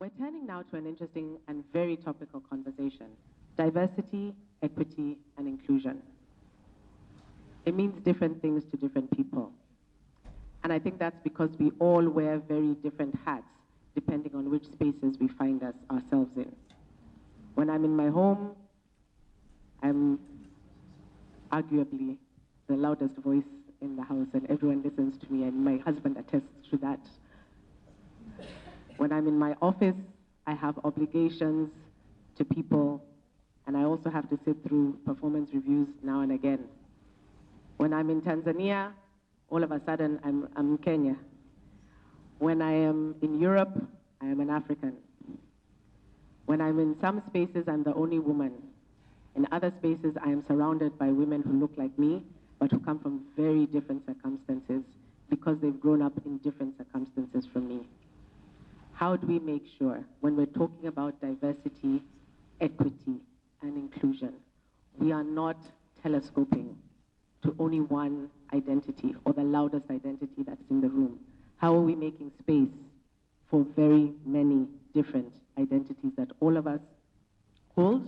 We're turning now to an interesting and very topical conversation: diversity, equity, and inclusion. It means different things to different people. And I think that's because we all wear very different hats depending on which spaces we find ourselves in. When I'm in my home, I'm arguably the loudest voice in the house, and everyone listens to me, and my husband attests to that. When I'm in my office, I have obligations to people, and I also have to sit through performance reviews now and again. When I'm in Tanzania, all of a sudden I'm Kenya. When I am in Europe, I am an African. When I'm in some spaces, I'm the only woman. In other spaces, I am surrounded by women who look like me, but who come from very different circumstances because they've grown up in different circumstances from me. How do we make sure, when we're talking about diversity, equity, and inclusion, we are not telescoping to only one identity or the loudest identity that's in the room? How are we making space for very many different identities that all of us hold?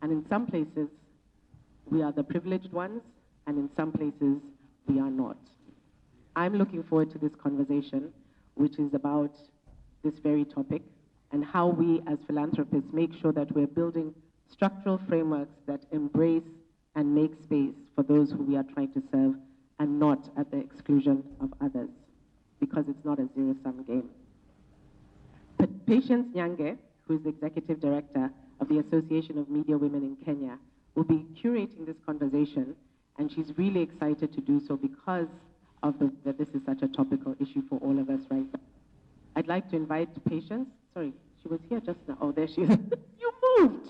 And in some places, we are the privileged ones, and in some places, we are not. I'm looking forward to this conversation, which is about this very topic, and how we as philanthropists make sure that we're building structural frameworks that embrace and make space for those who we are trying to serve, and not at the exclusion of others, because it's not a zero-sum game. But Patience Nyange, who is the Executive Director of the Association of Media Women in Kenya, will be curating this conversation, and she's really excited to do so because of that this is such a topical issue for all of us right now. I'd like to invite Patience. Sorry, she was here just now. Oh, there she is. You moved!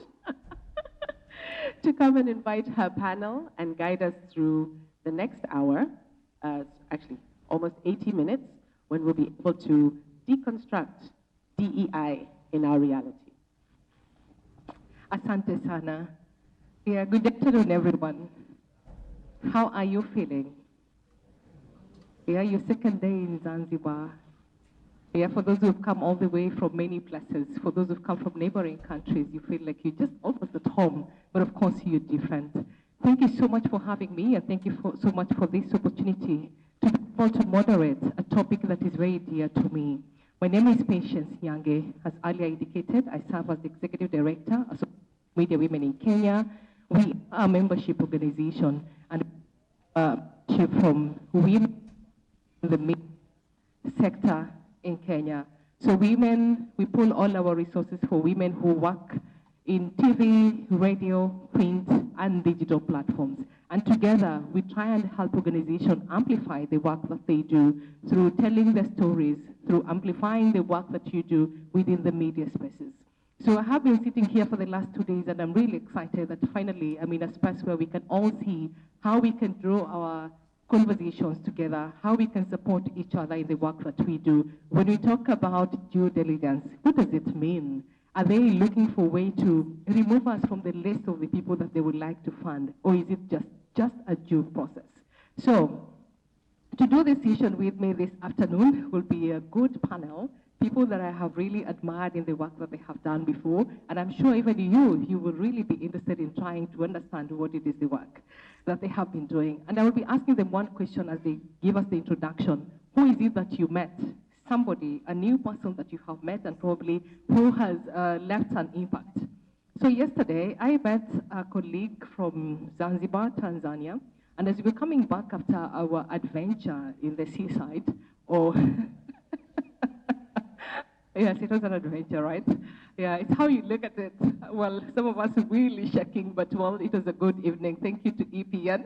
To come and invite her panel and guide us through the next hour, actually almost 80 minutes, when we'll be able to deconstruct DEI in our reality. Asante sana. Yeah, good afternoon, everyone. How are you feeling? Yeah, your second day in Zanzibar. Yeah, for those who've come all the way from many places, for those who've come from neighboring countries, you feel like you're just almost at home, but of course you're different. Thank you so much for having me, and thank you so much for this opportunity to be able to moderate a topic that is very dear to me. My name is Patience Nyange. As earlier indicated, I serve as the Executive Director of Media Women in Kenya. We are a membership organization, and from women in the media sector in Kenya. So women, we pull all our resources for women who work in TV, radio, print, and digital platforms. And together, we try and help organizations amplify the work that they do through telling their stories, through amplifying the work that you do within the media spaces. So I have been sitting here for the last 2 days, and I'm really excited that finally I'm in a space where we can all see how we can draw our conversations together, how we can support each other in the work that we do. When we talk about due diligence, what does it mean? Are they looking for a way to remove us from the list of the people that they would like to fund, or is it just a due process? So, to do this session with me this afternoon will be a good panel, people that I have really admired in the work that they have done before, and I'm sure even you will really be interested in trying to understand what it is the work that they have been doing. And I will be asking them one question as they give us the introduction. Who is it that you met? Somebody, a new person that you have met, and probably who has left an impact. So yesterday, I met a colleague from Zanzibar, Tanzania, and as we were coming back after our adventure in the seaside, or yes, it was an adventure, right? Yeah, it's how you look at it. Well, some of us are really shaking, but well, it was a good evening. Thank you to EPN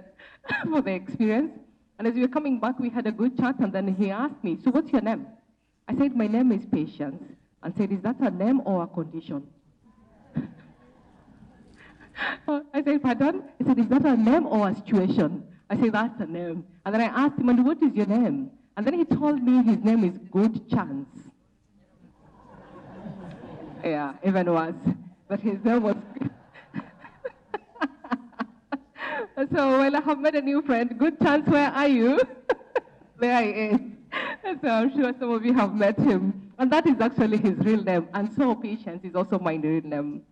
for the experience. And as we were coming back, we had a good chat, and then he asked me, so what's your name? I said, my name is Patience, and said, is that a name or a condition? I said, pardon? He said, is that a name or a situation? I said, that's a name. And then I asked him, and what is your name? And then he told me his name is Good Chance. Yeah, even worse. But his name was... So, well, I have met a new friend. Good Chance, where are you? There he is. So I'm sure some of you have met him. And that is actually his real name. And so Patience is also my real name.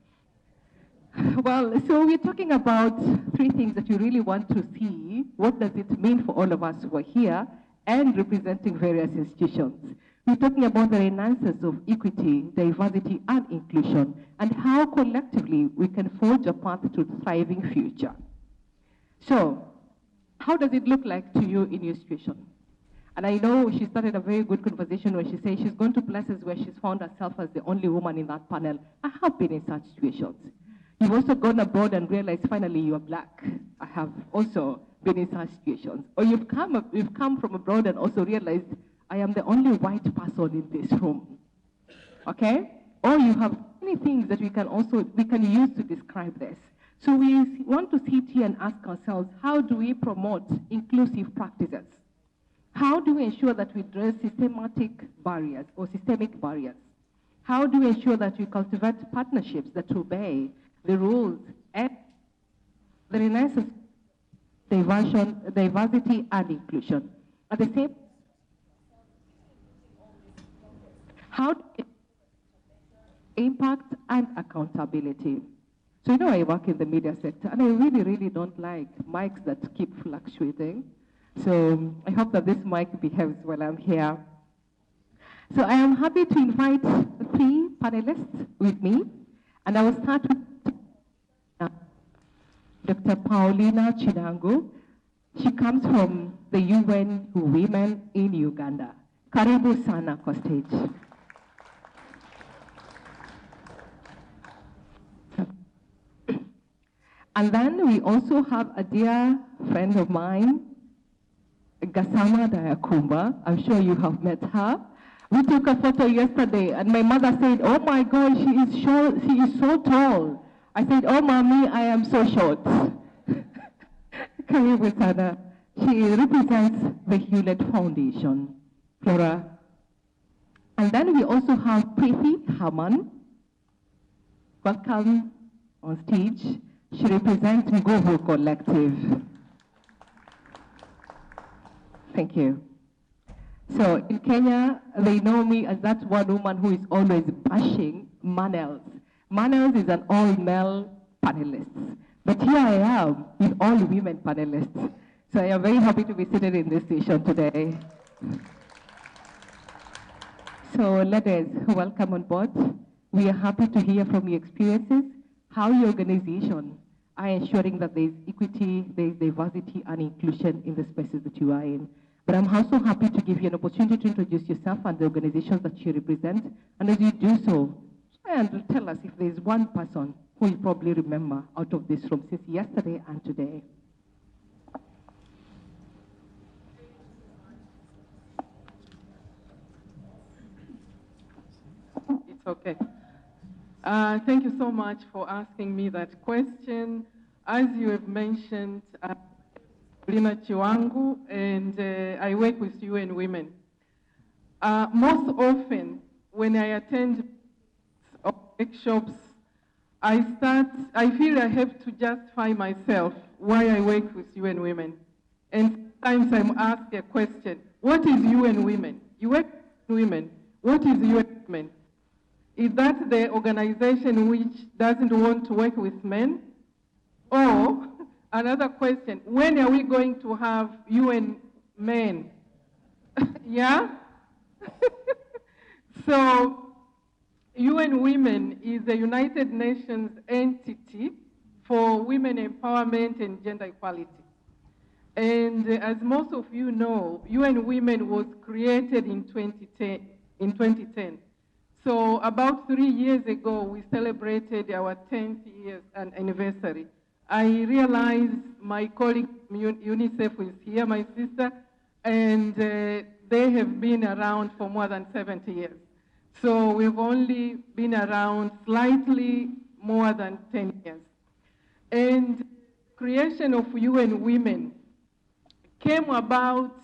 Well, so we're talking about three things that you really want to see. What does it mean for all of us who are here and representing various institutions? We're talking about the renaissance of equity, diversity, and inclusion, and how collectively we can forge a path to a thriving future. So, how does it look like to you in your situation? And I know she started a very good conversation where she said she's gone to places where she's found herself as the only woman in that panel. I have been in such situations. You've also gone abroad and realized finally you're black. I have also been in such situations. Or you've come from abroad and also realized I am the only white person in this room. Okay? Or you have many things that we can use to describe this. So we want to sit here and ask ourselves, how do we promote inclusive practices? How do we ensure that we address systematic barriers or systemic barriers? How do we ensure that we cultivate partnerships that obey the rules and the renaissance, diversity and inclusion? At the same, how do we impact and accountability? So you know I work in the media sector and I really, really don't like mics that keep fluctuating. So I hope that this mic behaves while I'm here. So I am happy to invite three panelists with me, and I will start with Dr. Paulina Chinangu. She comes from the UN Women in Uganda. Karibu sana kwa stage. And then we also have a dear friend of mine, Gasama Dayakumba. I'm sure you have met her. We took a photo yesterday, and my mother said, "Oh my God, she is so tall." I said, "Oh, mommy, I am so short." Karibu sana. She represents the Hewlett Foundation, Flora. And then we also have Preeti Haman. Welcome on stage. She represents Nguvu Collective. Thank you. So in Kenya, they know me as that one woman who is always bashing Manels. Manels is an all-male panelist. But here I am with all-women panelists. So I am very happy to be seated in this session today. So ladies, welcome on board. We are happy to hear from your experiences, how your organization are ensuring that there is equity, there is diversity and inclusion in the spaces that you are in. But I'm also happy to give you an opportunity to introduce yourself and the organizations that you represent. And as you do so, try and tell us if there's one person who you probably remember out of this room since yesterday and today. It's okay. Thank you so much for asking me that question. As you have mentioned, Paulina Chiwangu, and I work with UN Women. Most often, when I attend workshops, I feel I have to justify myself why I work with UN Women. And sometimes I'm asked a question, what is UN Women? You work with women, what is UN Women? Is that the organization which doesn't want to work with men? Or another question, when are we going to have UN men? Yeah? So, UN Women is a United Nations entity for women empowerment and gender equality. And as most of you know, UN Women was created in 2010. So about 3 years ago, we celebrated our 10th year anniversary. I realized my colleague UNICEF is here, my sister, and they have been around for more than 70 years. So we've only been around slightly more than 10 years. And creation of UN Women came about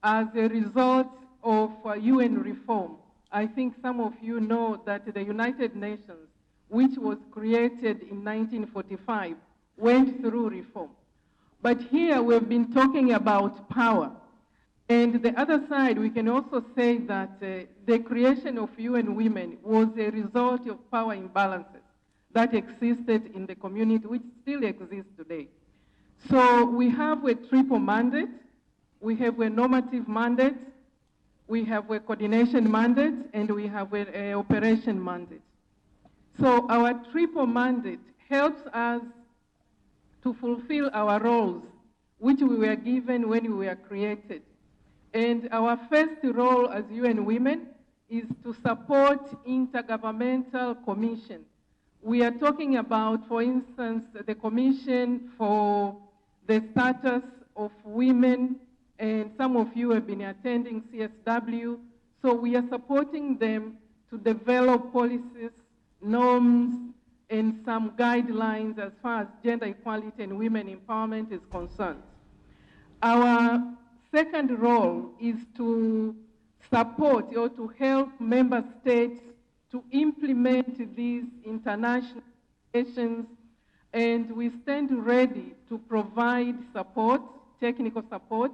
as a result of UN reform. I think some of you know that the United Nations, which was created in 1945, went through reform. But here we've been talking about power. And the other side, we can also say that the creation of UN Women was a result of power imbalances that existed in the community, which still exists today. So we have a triple mandate. We have a normative mandate, we have a coordination mandate, and we have an operation mandate. So our triple mandate helps us to fulfill our roles, which we were given when we were created. And our first role as UN Women is to support intergovernmental commissions. We are talking about, for instance, the Commission for the Status of Women, and some of you have been attending CSW. So we are supporting them to develop policies, norms, and some guidelines as far as gender equality and women empowerment is concerned. Our second role is to support or to help member states to implement these international relations, and we stand ready to provide support, technical support,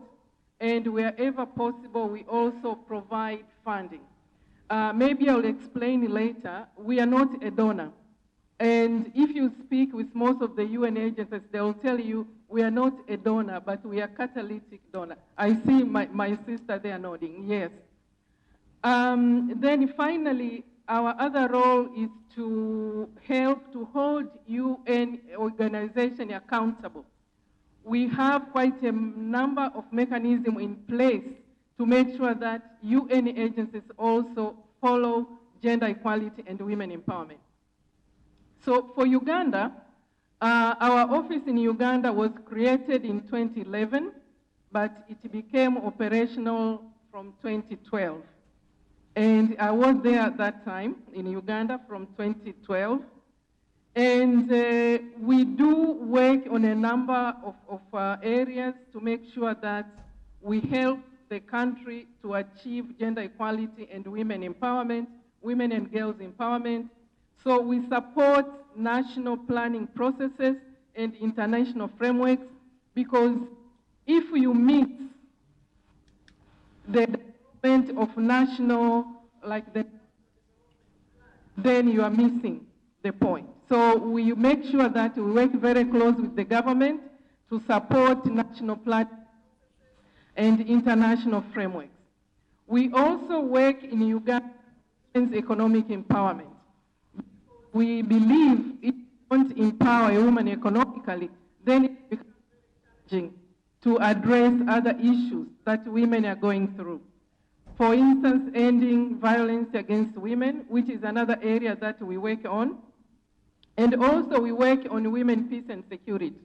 and wherever possible, we also provide funding. Maybe I'll explain later. We are not a donor. And if you speak with most of the UN agencies, they'll tell you we are not a donor, but we are catalytic donor. I see my sister there nodding, yes. Then finally, our other role is to help to hold UN organization accountable. We have quite a number of mechanisms in place to make sure that UN agencies also follow gender equality and women empowerment. So for Uganda, our office in Uganda was created in 2011, but it became operational from 2012. And I was there at that time in Uganda from 2012. And we do work on a number of areas to make sure that we help the country to achieve gender equality and women empowerment, women and girls empowerment. So we support national planning processes and international frameworks, because if you mix the development of national, then you are missing the point. So we make sure that we work very close with the government to support national planning and international frameworks. We also work in Uganda's economic empowerment. We believe if you want to empower a woman economically, then it becomes challenging to address other issues that women are going through. For instance, ending violence against women, which is another area that we work on. And also we work on women, peace, and security.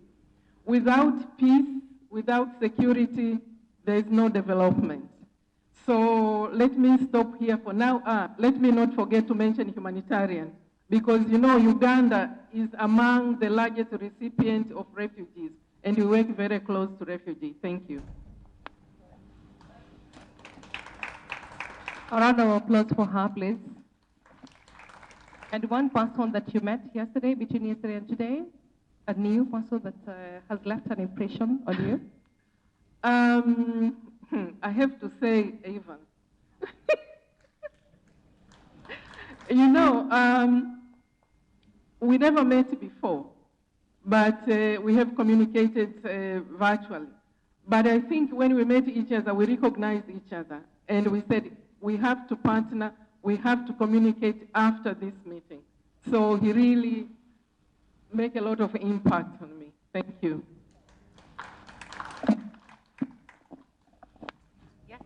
Without peace, without security, there is no development. So let me stop here for now. Let me not forget to mention humanitarian, because you know Uganda is among the largest recipients of refugees, and we work very close to refugees. Thank you. A round of applause for her, please. And one person that you met yesterday, between yesterday and today, a new person that has left an impression on you? I have to say, Evan. You know, we never met before, but we have communicated virtually. But I think when we met each other, we recognized each other, and we said, we have to partner, we have to communicate after this meeting. So he really made a lot of impact on me. Thank you. Yes.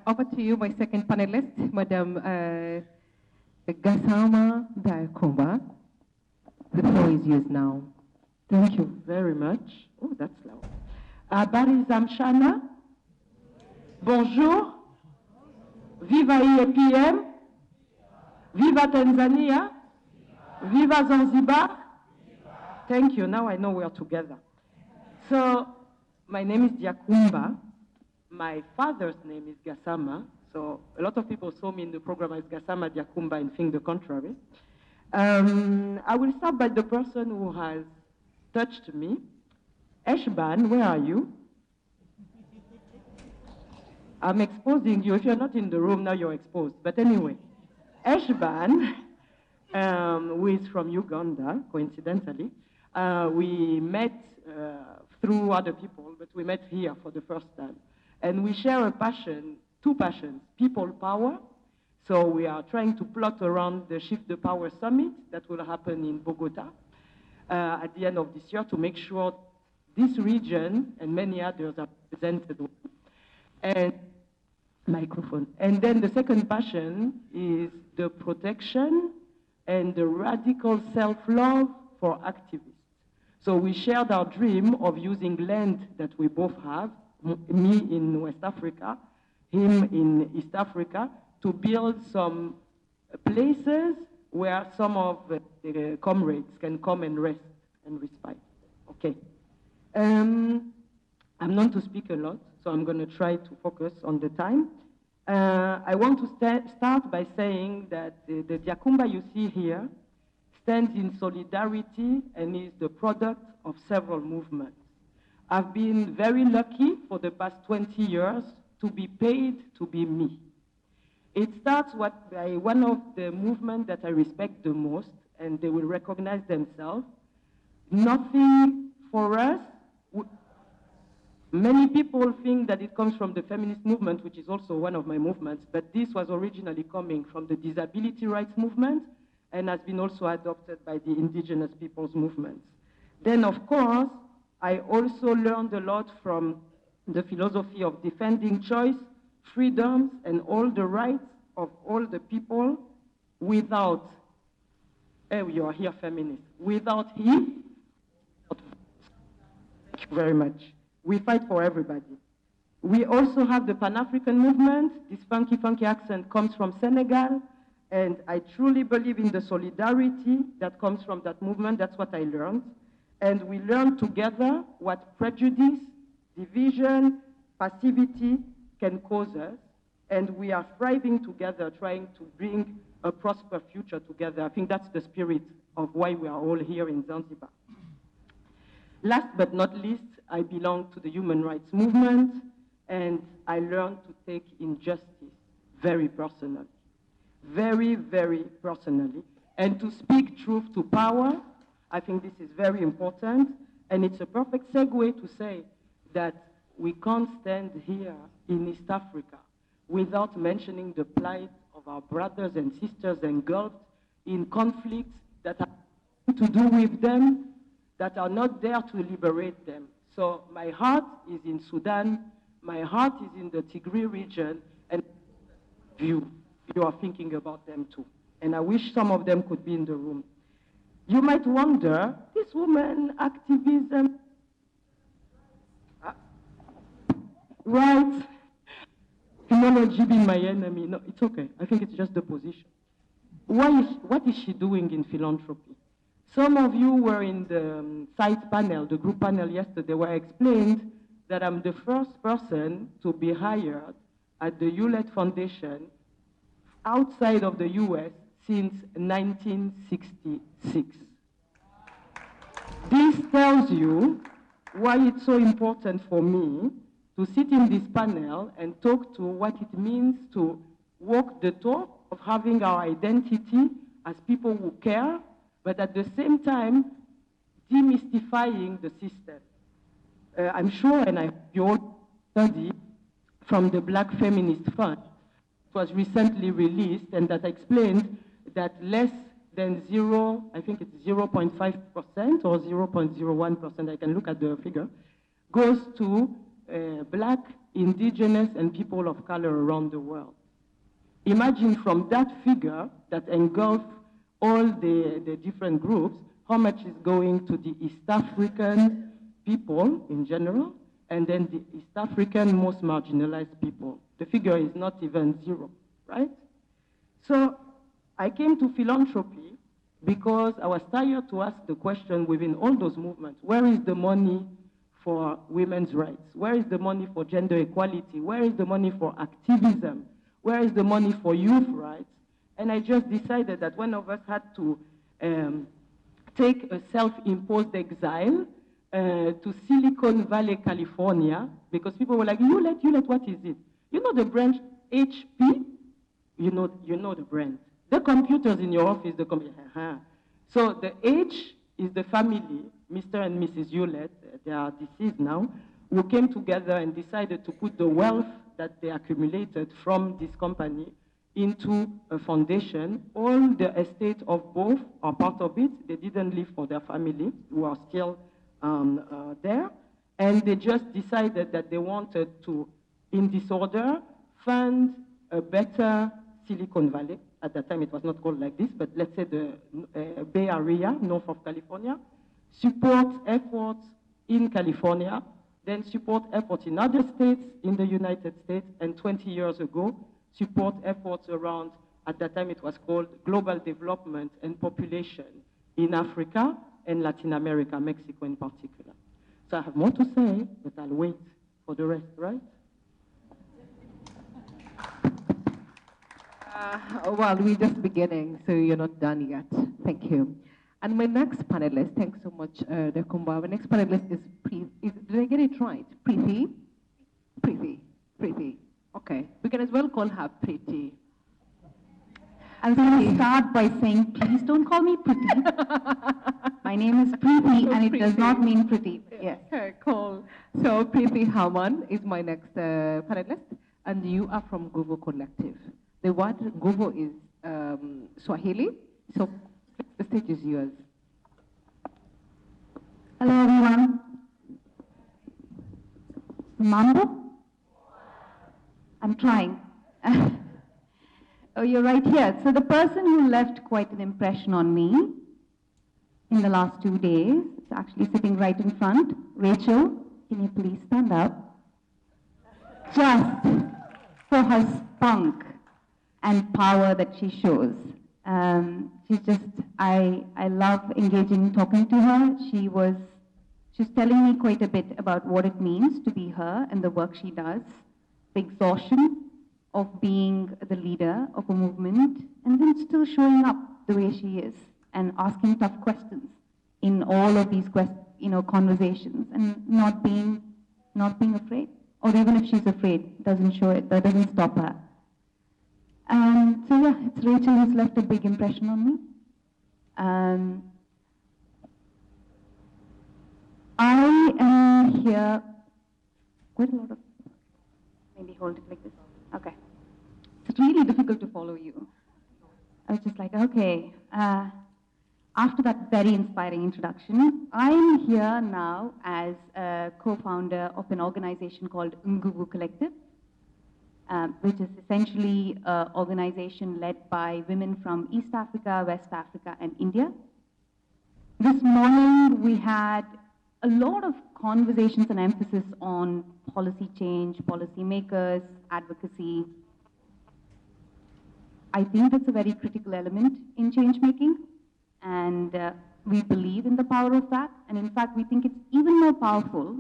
Over to you, my second panelist, Madam Gassama Diakumba. The floor is yours now. Thank you very much. Oh, that's loud. Habari za mchana. Bonjour. Viva EAPM. Viva Tanzania. Viva Zanzibar. Thank you. Now I know we are together. So, my name is Diakumba. My father's name is Gassama. So, a lot of people saw me in the program as Gassama Diakumba and think the contrary. I will start by the person who has touched me. Eshban, where are you? I'm exposing you. If you're not in the room, now you're exposed. But anyway, Eshban, who is from Uganda, coincidentally, we met through other people, but we met here for the first time. And we share a passion, two passions, people power. So we are trying to plot around the Shift the Power Summit that will happen in Bogota at the end of this year to make sure this region and many others are represented. And microphone. And then the second passion is the protection and the radical self-love for activists. So we shared our dream of using land that we both have, me in West Africa, him in East Africa, to build some places where some of the comrades can come and rest and respite. Okay. I'm known to speak a lot, so I'm going to try to focus on the time. I want to start by saying that the Diakumba you see here stands in solidarity and is the product of several movements. I've been very lucky for the past 20 years to be paid to be me. It starts by one of the movements that I respect the most, and they will recognize themselves. Nothing for us. Many people think that it comes from the feminist movement, which is also one of my movements, but this was originally coming from the disability rights movement and has been also adopted by the indigenous peoples movements. Then, of course, I also learned a lot from the philosophy of defending choice, freedoms, and all the rights of all the people without, you are here feminists, without him. Thank you very much. We fight for everybody. We also have the Pan-African movement. This funky accent comes from Senegal, and I truly believe in the solidarity that comes from that movement. That's what I learned. And we learn together what prejudice, division, passivity can cause us, and we are thriving together, trying to bring a prosperous future together. I think that's the spirit of why we are all here in Zanzibar. Last but not least, I belong to the human rights movement, and I learned to take injustice very personally, very, very personally, and to speak truth to power. I think this is very important, and it's a perfect segue to say that we can't stand here in East Africa without mentioning the plight of our brothers and sisters engulfed in conflicts that have nothing to do with them, that are not there to liberate them. So my heart is in Sudan, my heart is in the Tigray region, and you are thinking about them too. And I wish some of them could be in the room. You might wonder, this woman, activism, right? Technology being my enemy. No, it's okay. I think it's just the position. What is she doing in philanthropy? Some of you were in the side panel, the group panel yesterday, where I explained that I'm the first person to be hired at the Hewlett Foundation outside of the US since 1966. This tells you why it's so important for me to sit in this panel and talk to what it means to walk the talk of having our identity as people who care, but at the same time, demystifying the system. I'm sure, and I hope you all study from the Black Feminist Fund. It was recently released, and that explained that less than I think it's 0.5% or 0.01%, I can look at the figure, goes to Black, indigenous, and people of color around the world. Imagine from that figure that engulfs all the different groups, how much is going to the East African people in general, and then the East African most marginalized people. The figure is not even zero, right? So I came to philanthropy because I was tired to ask the question within all those movements, where is the money for women's rights? Where is the money for gender equality? Where is the money for activism? Where is the money for youth rights? And I just decided that one of us had to take a self-imposed exile to Silicon Valley, California, because people were like, Hewlett, what is it? You know the brand HP? You know the brand. The computers in your office, the computer. So the H is the family, Mr. and Mrs. Hewlett, they are deceased now, who came together and decided to put the wealth that they accumulated from this company into a foundation. All the estate of both are part of it. They didn't live for their family, who are still there. And they just decided that they wanted to, in this order, fund a better Silicon Valley. At that time, it was not called like this, but let's say the Bay Area, north of California, support efforts in California, then support efforts in other states in the United States, and 20 years ago, support efforts around, at that time it was called global development and population in Africa and Latin America, Mexico in particular. So I have more to say, but I'll wait for the rest, right? Well, we're just beginning, so you're not done yet. Thank you. And my next panelist, thanks so much, Dekumba. My next panelist is, did I get it right? Preeti? Preeti. Okay. We can as well call her Preeti. I was going to start by saying, please don't call me pretty. My name is Preeti, and it does not mean pretty. Yes. Okay, cool. So Preeti Haman is my next panelist, and you are from Nguvu Collective. The word Nguvu is Swahili, so the stage is yours. Hello, everyone. Mambo? I'm trying. Oh, you're right here. So the person who left quite an impression on me in the last 2 days is actually sitting right in front. Rachel, can you please stand up? Just for her spunk and power that she shows. She's just, I love engaging, talking to her. She's telling me quite a bit about what it means to be her and the work she does, the exhaustion of being the leader of a movement, and then still showing up the way she is and asking tough questions in all of these conversations, and not being afraid, or even if she's afraid, doesn't show it, that doesn't stop her. So yeah, it's Rachel who's left a big impression on me. I am here, quite a lot of, maybe hold it like this, okay. It's really difficult to follow you. I was just like, okay, after that very inspiring introduction, I'm here now as a co-founder of an organization called Nguvu Collective, which is essentially an organization led by women from East Africa, West Africa, and India. This morning, we had a lot of conversations and emphasis on policy change, policy makers, advocacy. I think that's a very critical element in change making, and we believe in the power of that. And in fact, we think it's even more powerful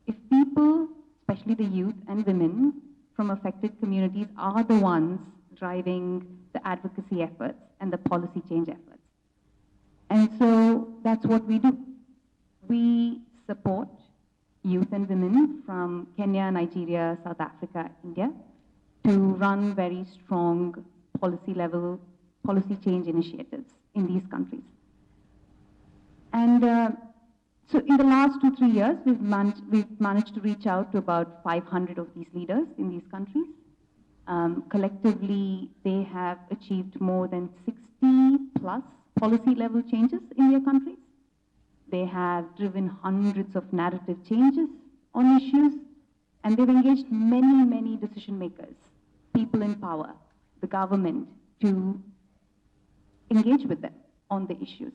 if people, especially the youth and women from affected communities, are the ones driving the advocacy efforts and the policy change efforts. And so that's what we do. We support youth and women from Kenya, Nigeria, South Africa, India, to run very strong policy-level policy change initiatives in these countries. And so in the last 2-3 years, we've managed to reach out to about 500 of these leaders in these countries. Collectively, they have achieved more than 60+ policy-level changes in their countries. They have driven hundreds of narrative changes on issues, and they've engaged many, many decision makers, people in power, the government, to engage with them on the issues.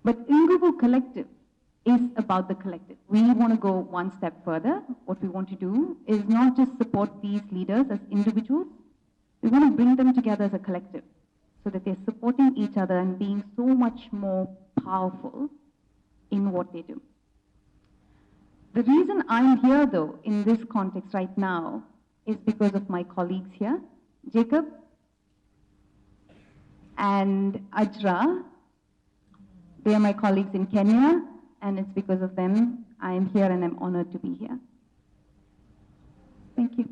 But Nguvu Collective is about the collective. We want to go one step further. What we want to do is not just support these leaders as individuals, we want to bring them together as a collective so that they're supporting each other and being so much more powerful in what they do. The reason I'm here, though, in this context right now, is because of my colleagues here, Jacob and Ajra. They are my colleagues in Kenya, and it's because of them I am here, and I'm honored to be here. Thank you.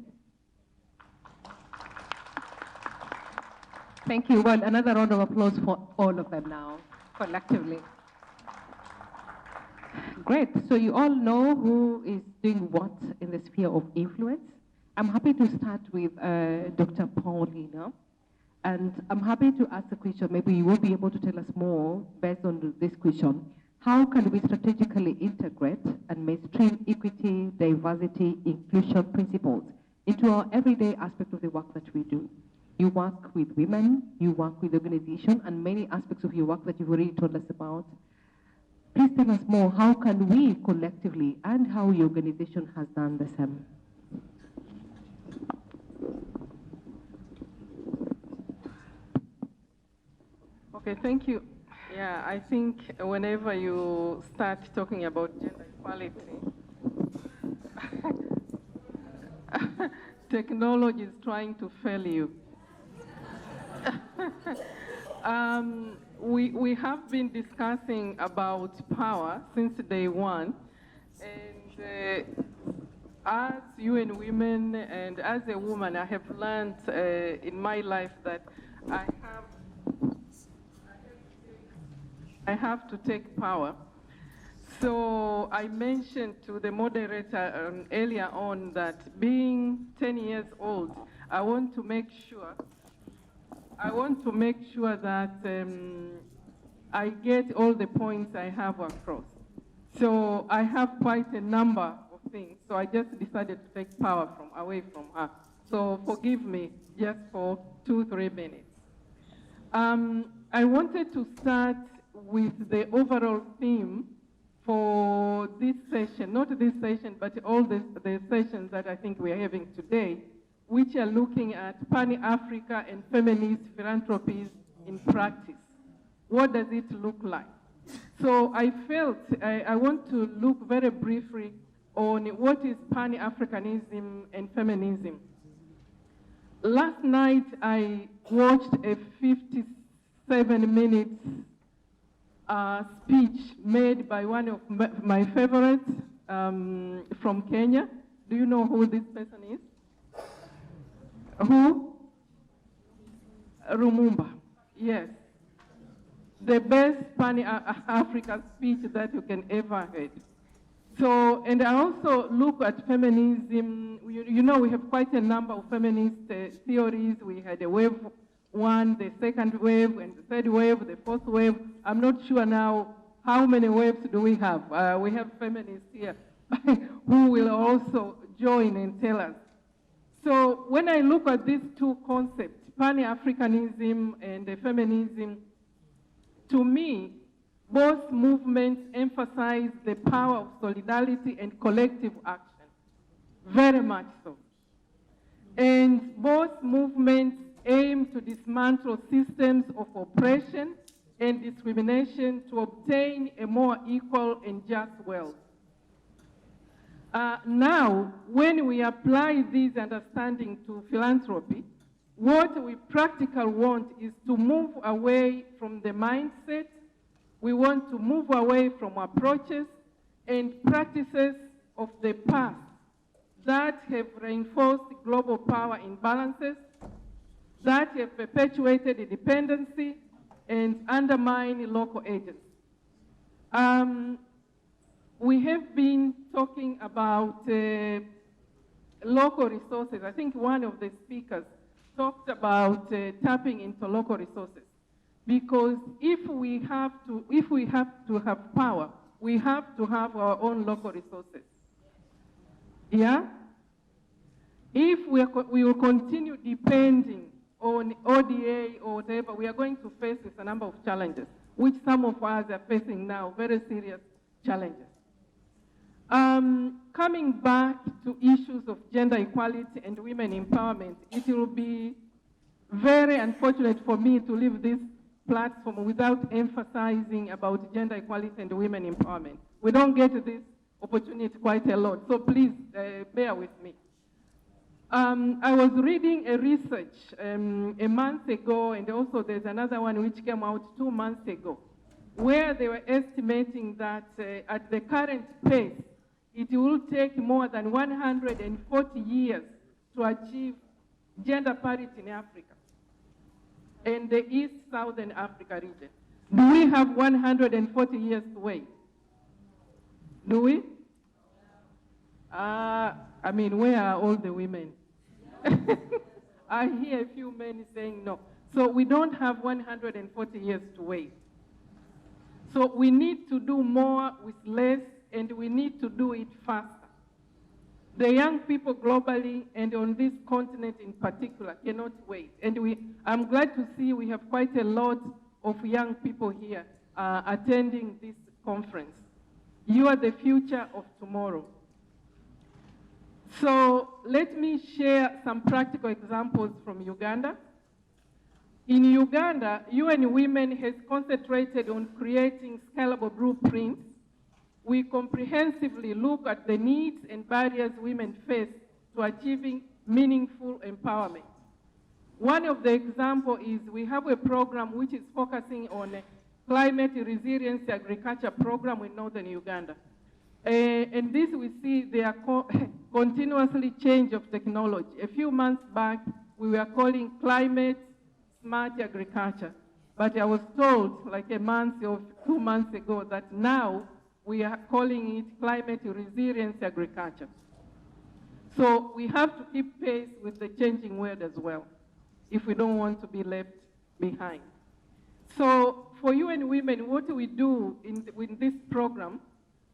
Thank you. Well, another round of applause for all of them now, collectively. Great. So you all know who is doing what in the sphere of influence. I'm happy to start with Dr. Paulina. And I'm happy to ask the question, maybe you will be able to tell us more based on this question. How can we strategically integrate and mainstream equity, diversity, inclusion principles into our everyday aspect of the work that we do? You work with women, you work with organizations, and many aspects of your work that you've already told us about. Please tell us more, how can we collectively, and how your organization has done the same? Okay, thank you. Yeah, I think whenever you start talking about gender equality, technology is trying to fail you. We have been discussing about power since day one, and as UN Women and as a woman, I have learned in my life that I have to take power. So I mentioned to the moderator earlier on that being 10 years old, I want to make sure that I get all the points I have across. So I have quite a number of things. So I just decided to take power away from her. So forgive me just for 2-3 minutes. I wanted to start with the overall theme for this session, not this session, but all the sessions that I think we are having today, which are looking at Pan-African and Feminist Philanthropies in practice. What does it look like? So I felt I want to look very briefly on what is Pan-Africanism and feminism. Last night I watched a 57-minute speech made by one of my favorites from Kenya. Do you know who this person is? Who? Lumumba, yes. The best Pan-African speech that you can ever hear. So, and I also look at feminism. You know, we have quite a number of feminist theories. We had a wave one, the second wave, and the third wave, the fourth wave. I'm not sure now how many waves do we have. We have feminists here who will also join and tell us. So when I look at these two concepts, Pan-Africanism and feminism, to me, both movements emphasize the power of solidarity and collective action, very much so. And both movements aim to dismantle systems of oppression and discrimination to obtain a more equal and just world. Now, when we apply this understanding to philanthropy, what we practically want is to move away from the mindset. We want to move away from approaches and practices of the past that have reinforced global power imbalances, that have perpetuated dependency and undermined local agents. We have been talking about local resources. I think one of the speakers talked about tapping into local resources. Because if we have to have power, we have to have our own local resources. Yeah? If we will continue depending on ODA or whatever, we are going to face a number of challenges, which some of us are facing now, very serious challenges. Coming back to issues of gender equality and women empowerment, it will be very unfortunate for me to leave this platform without emphasizing about gender equality and women empowerment. We don't get this opportunity quite a lot, so please bear with me. I was reading a research a month ago, and also there's another one which came out 2 months ago, where they were estimating that at the current pace, it will take more than 140 years to achieve gender parity in Africa. and the East Southern Africa region. Do we have 140 years to wait? Do we? I mean, where are all the women? I hear a few men saying no. So we don't have 140 years to wait. So we need to do more with less, and we need to do it faster. The young people globally and on this continent in particular cannot wait. And I'm glad to see we have quite a lot of young people here attending this conference. You are the future of tomorrow. So let me share some practical examples from Uganda. In Uganda, UN Women has concentrated on creating scalable blueprints. We comprehensively look at the needs and barriers women face to achieving meaningful empowerment. One of the examples is we have a program which is focusing on a climate resilience agriculture program in northern Uganda. And this we see there are continuously change of technology. A few months back, we were calling climate smart agriculture. But I was told like a month or 2 months ago that now we are calling it climate resilience agriculture. So we have to keep pace with the changing world as well, if we don't want to be left behind. So for UN Women, what we do in this program,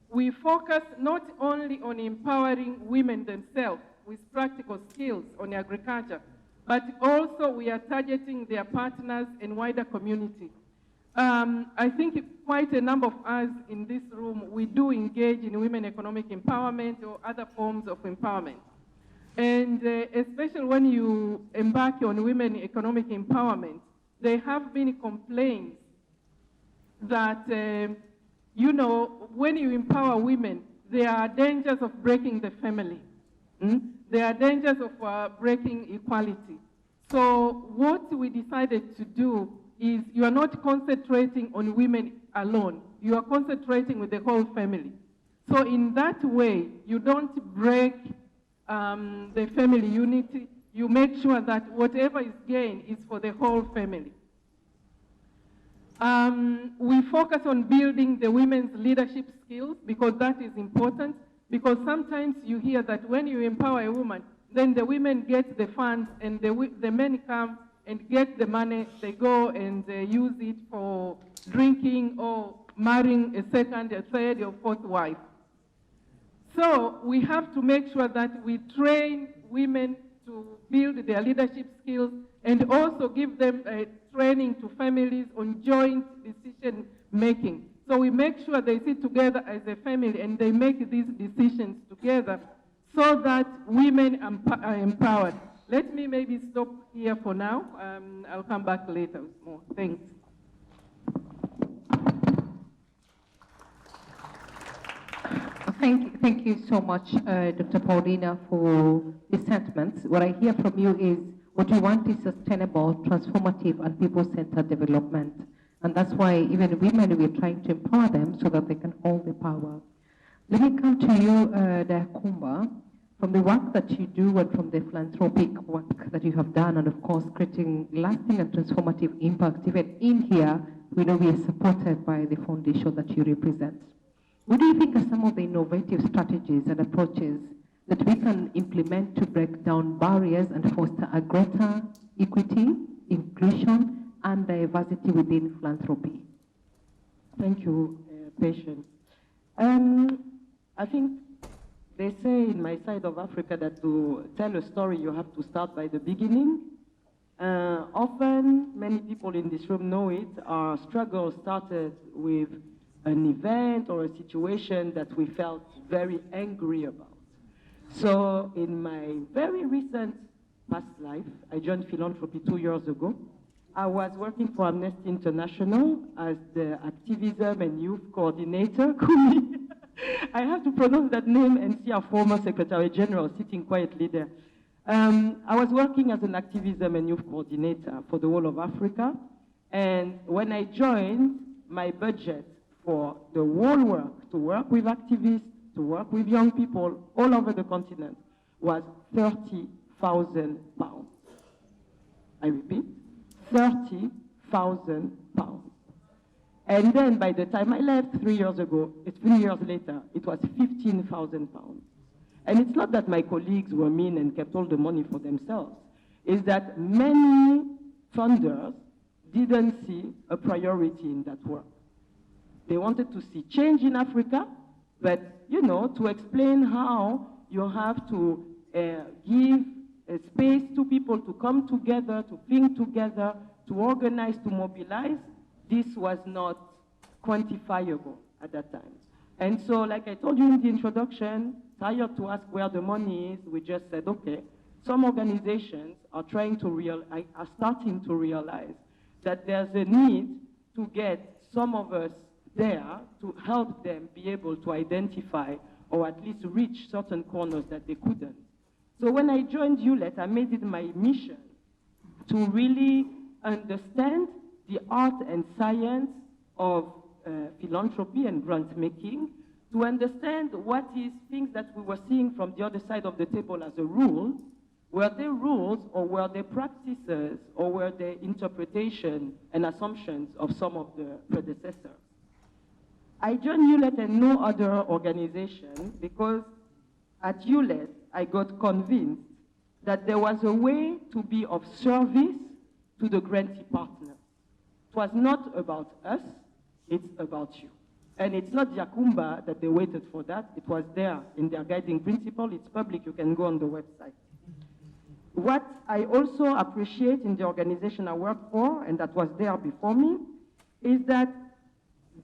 we focus not only on empowering women themselves with practical skills on agriculture, but also we are targeting their partners and wider community. I think quite a number of us in this room, we do engage in women economic empowerment or other forms of empowerment. And especially when you embark on women economic empowerment, there have been complaints that, you know, when you empower women, there are dangers of breaking the family. There are dangers of breaking equality. So what we decided to do is you are not concentrating on women alone. You are concentrating with the whole family. So in that way, you don't break the family unity. You make sure that whatever is gained is for the whole family. We focus on building the women's leadership skills because that is important. Because sometimes you hear that when you empower a woman, then the women get the funds and the men come and get the money. They go and use it for drinking or marrying a second, a third, or fourth wife. So we have to make sure that we train women to build their leadership skills and also give them training to families on joint decision making. So we make sure they sit together as a family and they make these decisions together so that women are empowered. Let me maybe stop here for now. I'll come back later with more. Thanks. Thank you so much, Dr. Paulina, for the sentiments. What I hear from you is what you want is sustainable, transformative, and people-centered development. And that's why even women, we're trying to empower them so that they can hold the power. Let me come to you, Dakumba, from the work that you do and from the philanthropic work that you have done, and of course, creating lasting and transformative impact. Even in here, we know we are supported by the foundation that you represent. What do you think are some of the innovative strategies and approaches that we can implement to break down barriers and foster a greater equity, inclusion, and diversity within philanthropy? Thank you, Patience. I think they say in my side of Africa that to tell a story, you have to start by the beginning. Often, many people in this room know it, our struggle started with an event or a situation that we felt very angry about. So in my very recent past life, I joined philanthropy 2 years ago. I was working for Amnesty International as the activism and youth coordinator. I have to pronounce that name and see our former Secretary General sitting quietly there. I was working as an activism and youth coordinator for the whole of Africa. And when I joined, my budget for the whole work, to work with activists, to work with young people all over the continent, was £30,000. I repeat, 30,000 pounds. And then by the time I left 3 years ago, 3 years later, it was 15,000 pounds. And it's not that my colleagues were mean and kept all the money for themselves. It's that many funders didn't see a priority in that work. They wanted to see change in Africa, but, you know, to explain how you have to give a space to people to come together, to think together, to organize, to mobilize, this was not quantifiable at that time. And so, like I told you in the introduction, tired to ask where the money is, we just said, okay, some organizations are starting to realize that there's a need to get some of us there to help them be able to identify or at least reach certain corners that they couldn't. So when I joined ULET, I made it my mission to really understand the art and science of philanthropy and grant making, to understand what is things that we were seeing from the other side of the table as a rule. Were they rules, or were they practices, or were they interpretation and assumptions of some of the predecessors? I joined ULET and no other organization because at ULET I got convinced that there was a way to be of service to the grantee partners. It was not about us, it's about you. And it's not Yakumba that they waited for that, it was there in their guiding principle, it's public, you can go on the website. What I also appreciate in the organization I work for, and that was there before me, is that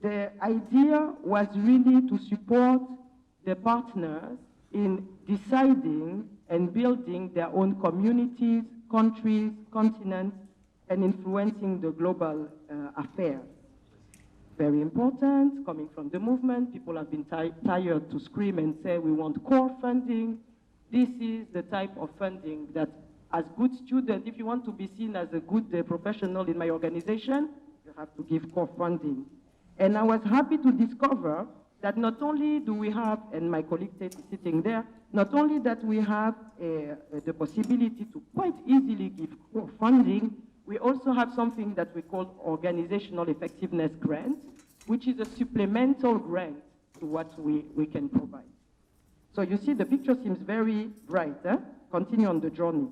the idea was really to support the partners in deciding and building their own communities, countries, continents, and influencing the global affairs. Very important, coming from the movement, people have been tired to scream and say we want core funding. This is the type of funding that, as good students, if you want to be seen as a good professional in my organization, you have to give core funding. And I was happy to discover that not only do we have, and my colleague Tate is sitting there, not only that we have the possibility to quite easily give core funding, we also have something that we call organizational effectiveness grant, which is a supplemental grant to what we can provide. So you see the picture seems very bright, eh? Continue on the journey.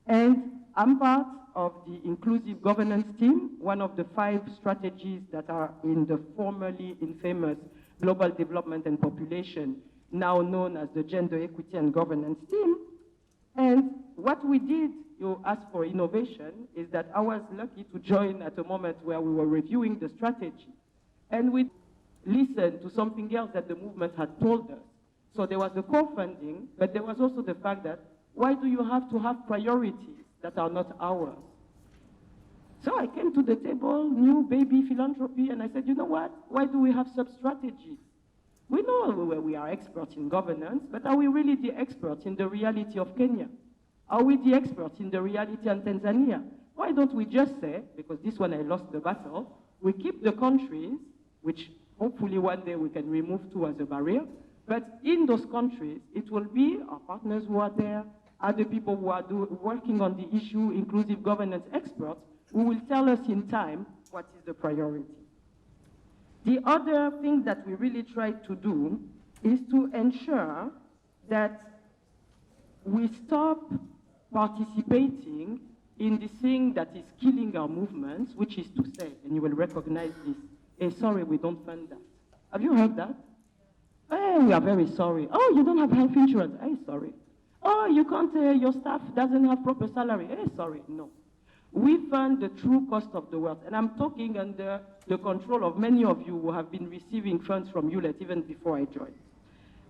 And I'm part of the inclusive governance team, one of the 5 strategies that are in the formerly infamous Global Development and Population, now known as the Gender Equity and Governance team. And what we did, you asked for innovation, is that I was lucky to join at a moment where we were reviewing the strategy. And we listened to something else that the movement had told us. So there was the core funding, but there was also the fact that why do you have to have priorities that are not ours? So I came to the table, new baby philanthropy, and I said, you know what? Why do we have sub-strategies? We know we are experts in governance, but are we really the experts in the reality of Kenya? Are we the experts in the reality in Tanzania? Why don't we just say, because this one I lost the battle, we keep the countries, which hopefully one day we can remove too as a barrier, but in those countries, it will be our partners who are there, other people who are working on the issue, inclusive governance experts, who will tell us in time what is the priority. The other thing that we really try to do is to ensure that we stop participating in the thing that is killing our movements, which is to say, and you will recognize this, hey, sorry, we don't fund that. Have you heard that? Hey, we are very sorry. Oh, you don't have health insurance. Hey, sorry. Oh, you can't, your staff doesn't have proper salary. Hey, sorry. No. We fund the true cost of the work. And I'm talking under the control of many of you who have been receiving funds from ULET even before I joined.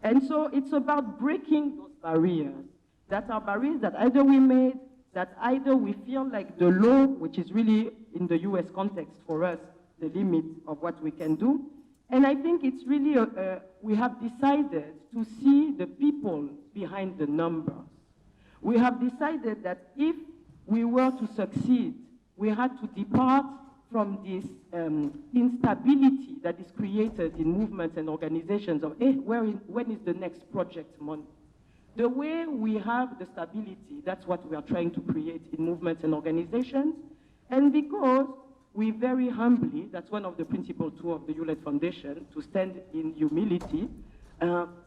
And so it's about breaking those barriers. That are barriers that either we made, that either we feel like the law, which is really in the US context for us, the limit of what we can do. And I think it's really, we have decided to see the people behind the numbers. We have decided that if we were to succeed, we had to depart from this instability that is created in movements and organizations of, hey, when is the next project money? The way we have the stability, that's what we are trying to create in movements and organizations. And because we very humbly, that's one of the principles too of the Hewlett Foundation, to stand in humility,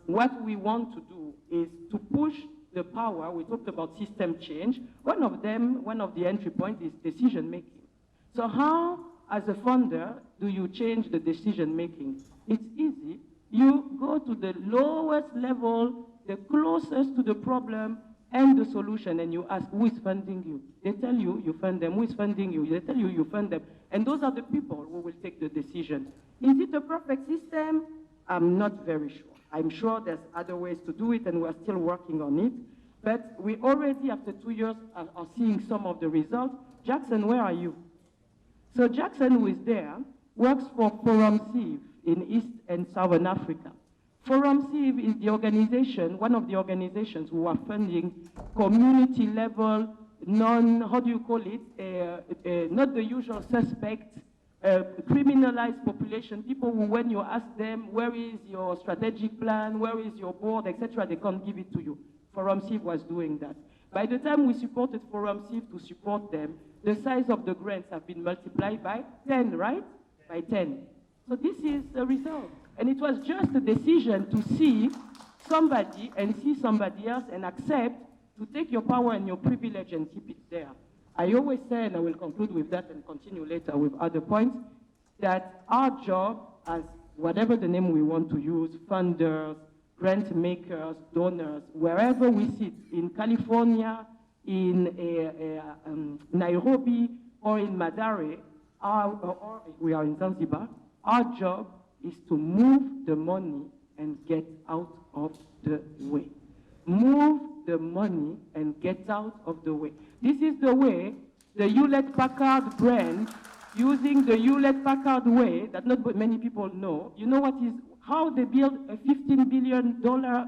what we want to do is to push the power. We talked about system change. One of the entry points is decision making. So how, as a funder, do you change the decision making? It's easy. You go to the lowest level, the closest to the problem and the solution, and you ask, who is funding you? They tell you, you fund them. Who is funding you? They tell you, you fund them. And those are the people who will take the decision. Is it a perfect system? I'm not very sure. I'm sure there's other ways to do it, and we're still working on it. But we already, after 2 years, are seeing some of the results. Jackson, where are you? So Jackson, who is there, works for Forum Civ in East and Southern Africa. Forum Civ is the organization, one of the organizations who are funding community level, how do you call it, not the usual suspects, criminalized population, people who, when you ask them, where is your strategic plan, where is your board, etc., they can't give it to you. Forum Civ was doing that. By the time we supported Forum Civ to support them, the size of the grants have been multiplied by 10, right? By 10. So this is the result. And it was just a decision to see somebody and see somebody else and accept to take your power and your privilege and keep it there. I always say, and I will conclude with that and continue later with other points, that our job as whatever the name we want to use, funders, grant makers, donors, wherever we sit, in California, in Nairobi, or in Madare, or we are in Zanzibar, our job is to move the money and get out of the way. Move the money and get out of the way. This is the way the Hewlett-Packard brand, using the Hewlett-Packard way that not many people know. You know how they build a $15 billion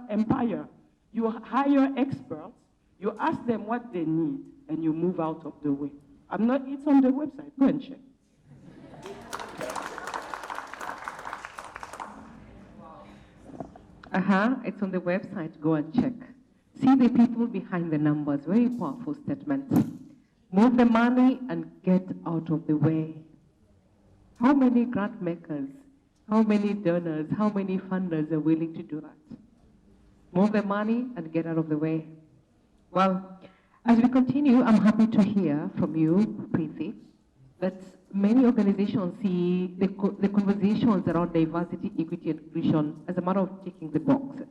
empire. You hire experts, you ask them what they need, and you move out of the way. It's on the website, go and check. It's on the website, go and check. See the people behind the numbers, very powerful statement. Move the money and get out of the way. How many grant makers, how many donors, how many funders are willing to do that? Move the money and get out of the way. Well, as we continue, I'm happy to hear from you, Preeti, that many organizations see the conversations around diversity, equity, and inclusion as a matter of ticking the boxes.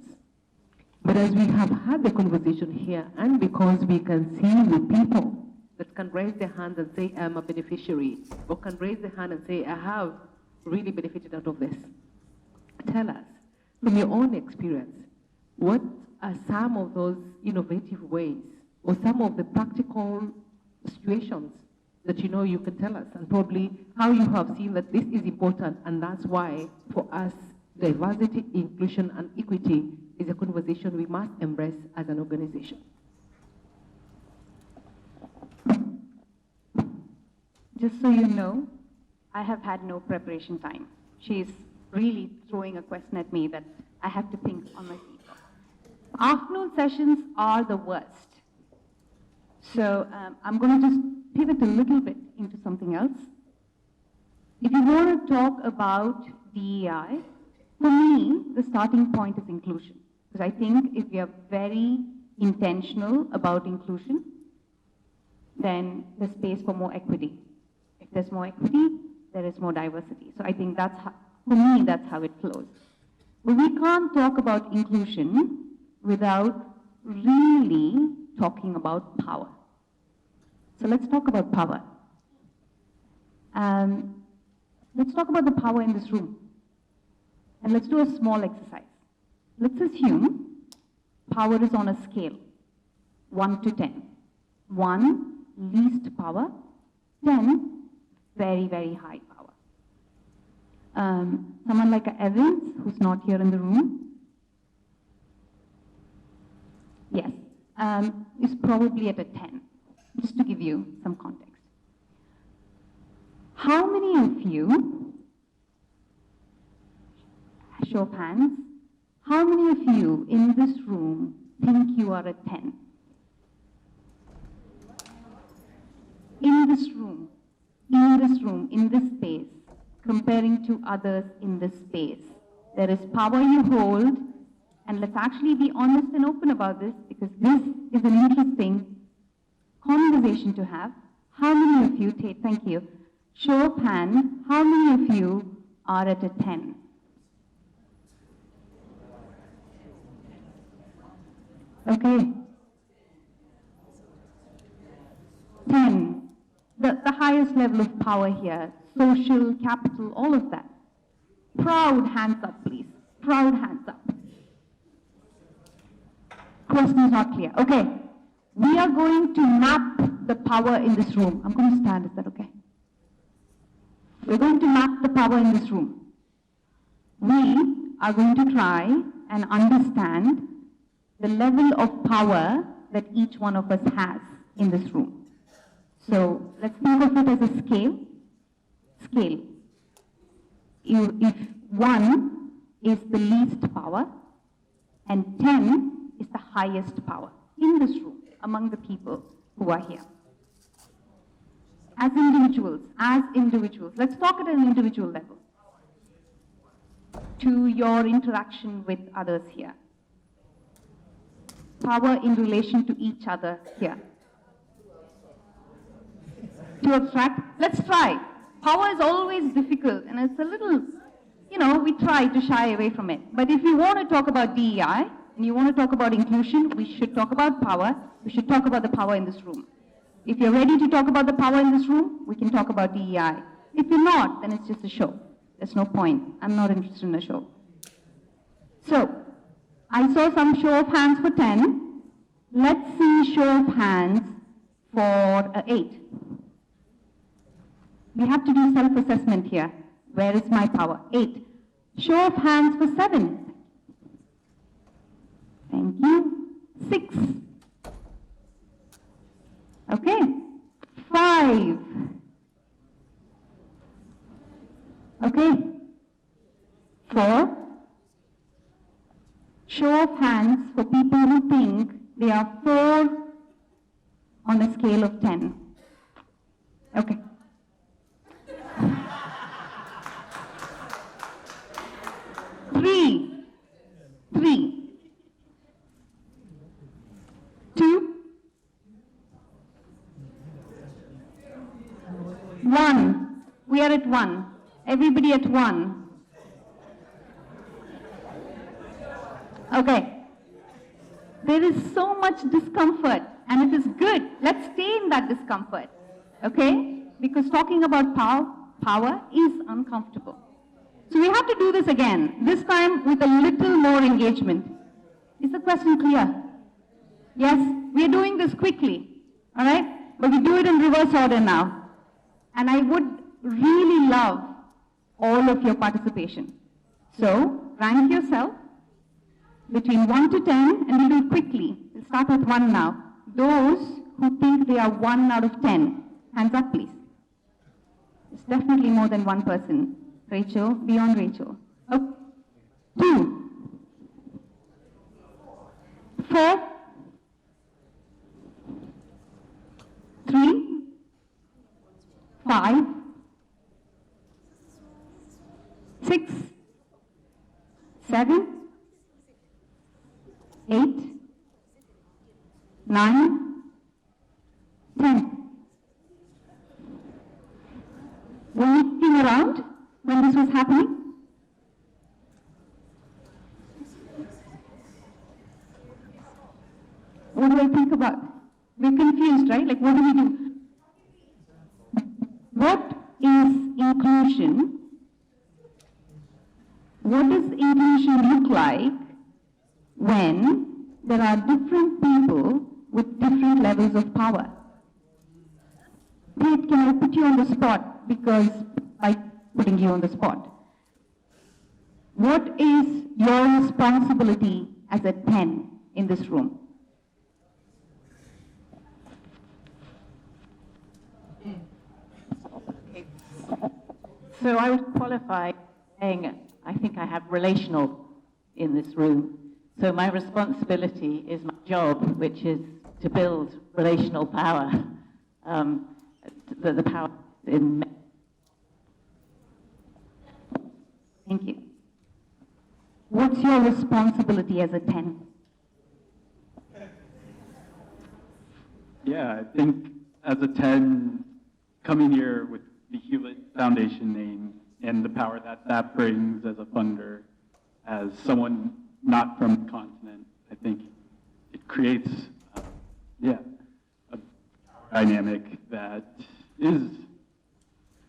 But as we have had the conversation here, and because we can see the people that can raise their hand and say, I'm a beneficiary, or can raise their hand and say, I have really benefited out of this. Tell us, from your own experience, what are some of those innovative ways, or some of the practical situations that you know you can tell us, and probably how you have seen that this is important, and that's why, for us, diversity, inclusion, and equity is a conversation we must embrace as an organization. Just so you know, I have had no preparation time. She's really throwing a question at me that I have to think on my feet. Afternoon sessions are the worst. So I'm going to just pivot a little bit into something else. If you want to talk about DEI, for me, the starting point is inclusion. Because I think if we are very intentional about inclusion, then there's space for more equity. If there's more equity, there is more diversity. So I think that's how, for me, that's how it flows. But we can't talk about inclusion without really talking about power. So let's talk about power. Let's talk about the power in this room. And let's do a small exercise. Let's assume power is on a scale, 1 to 10. 1, least power, 10, very, very high power. Someone like Evans, who's not here in the room, yes, is probably at a 10, just to give you some context. How many of you, show of hands, how many of you in this room think you are a 10? In this room, in this room, in this space, comparing to others in this space. There is power you hold, and let's actually be honest and open about this, because this is an interesting conversation to have. How many of you, thank you, show of hands, how many of you are at a 10? Okay. 10. The highest level of power here, social, capital, all of that. Proud hands up, please. Proud hands up. Question is not clear. Okay. We are going to map the power in this room. I'm going to stand, is that okay? We're going to map the power in this room. We are going to try and understand the level of power that each one of us has in this room. So let's think of it as a scale. Scale. If 1 is the least power and 10 is the highest power in this room among the people who are here. As individuals, let's talk at an individual level to your interaction with others here. Power in relation to each other here. Too abstract? Let's try. Power is always difficult, and it's a little, we try to shy away from it. But if you want to talk about DEI, and you want to talk about inclusion, we should talk about power. We should talk about the power in this room. If you're ready to talk about the power in this room, we can talk about DEI. If you're not, then it's just a show. There's no point. I'm not interested in a show. So, I saw some show of hands for 10. Let's see show of hands for 8. We have to do self-assessment here. Where is my power? 8. Show of hands for 7. Thank you. 6. Okay. 5. Okay. 4. Show of hands for people who think they are 4 on a scale of 10. Okay. 3. 2. 1. We are at 1. Everybody at 1. Okay. There is so much discomfort, and it is good. Let's stay in that discomfort. Okay? Because talking about power is uncomfortable. So we have to do this again, this time with a little more engagement. Is the question clear? Yes? We are doing this quickly, all right? But we do it in reverse order now. And I would really love all of your participation. So, rank yourself between 1 to 10, and we'll do it quickly. We'll start with 1 now. Those who think they are 1 out of 10, hands up please. It's definitely more than one person. Rachel, beyond Rachel. Oh. 2. 4. 3. 5. 6. 7. 8. 9. 10. Were you looking around when this was happening? What do I think about? We're confused, right? Like, what do we do? What is inclusion? What does inclusion look like when there are different people with different levels of power? Wait, can I put you on the spot? Because by putting you on the spot. What is your responsibility as a 10 in this room? So I would qualify saying I think I have relational in this room. So my responsibility is my job, which is to build relational power, the power in. Thank you. What's your responsibility as a 10? Yeah, I think as a 10, coming here with the Hewlett Foundation name and the power that that brings as a funder, as someone not from the continent, I think it creates, a dynamic that is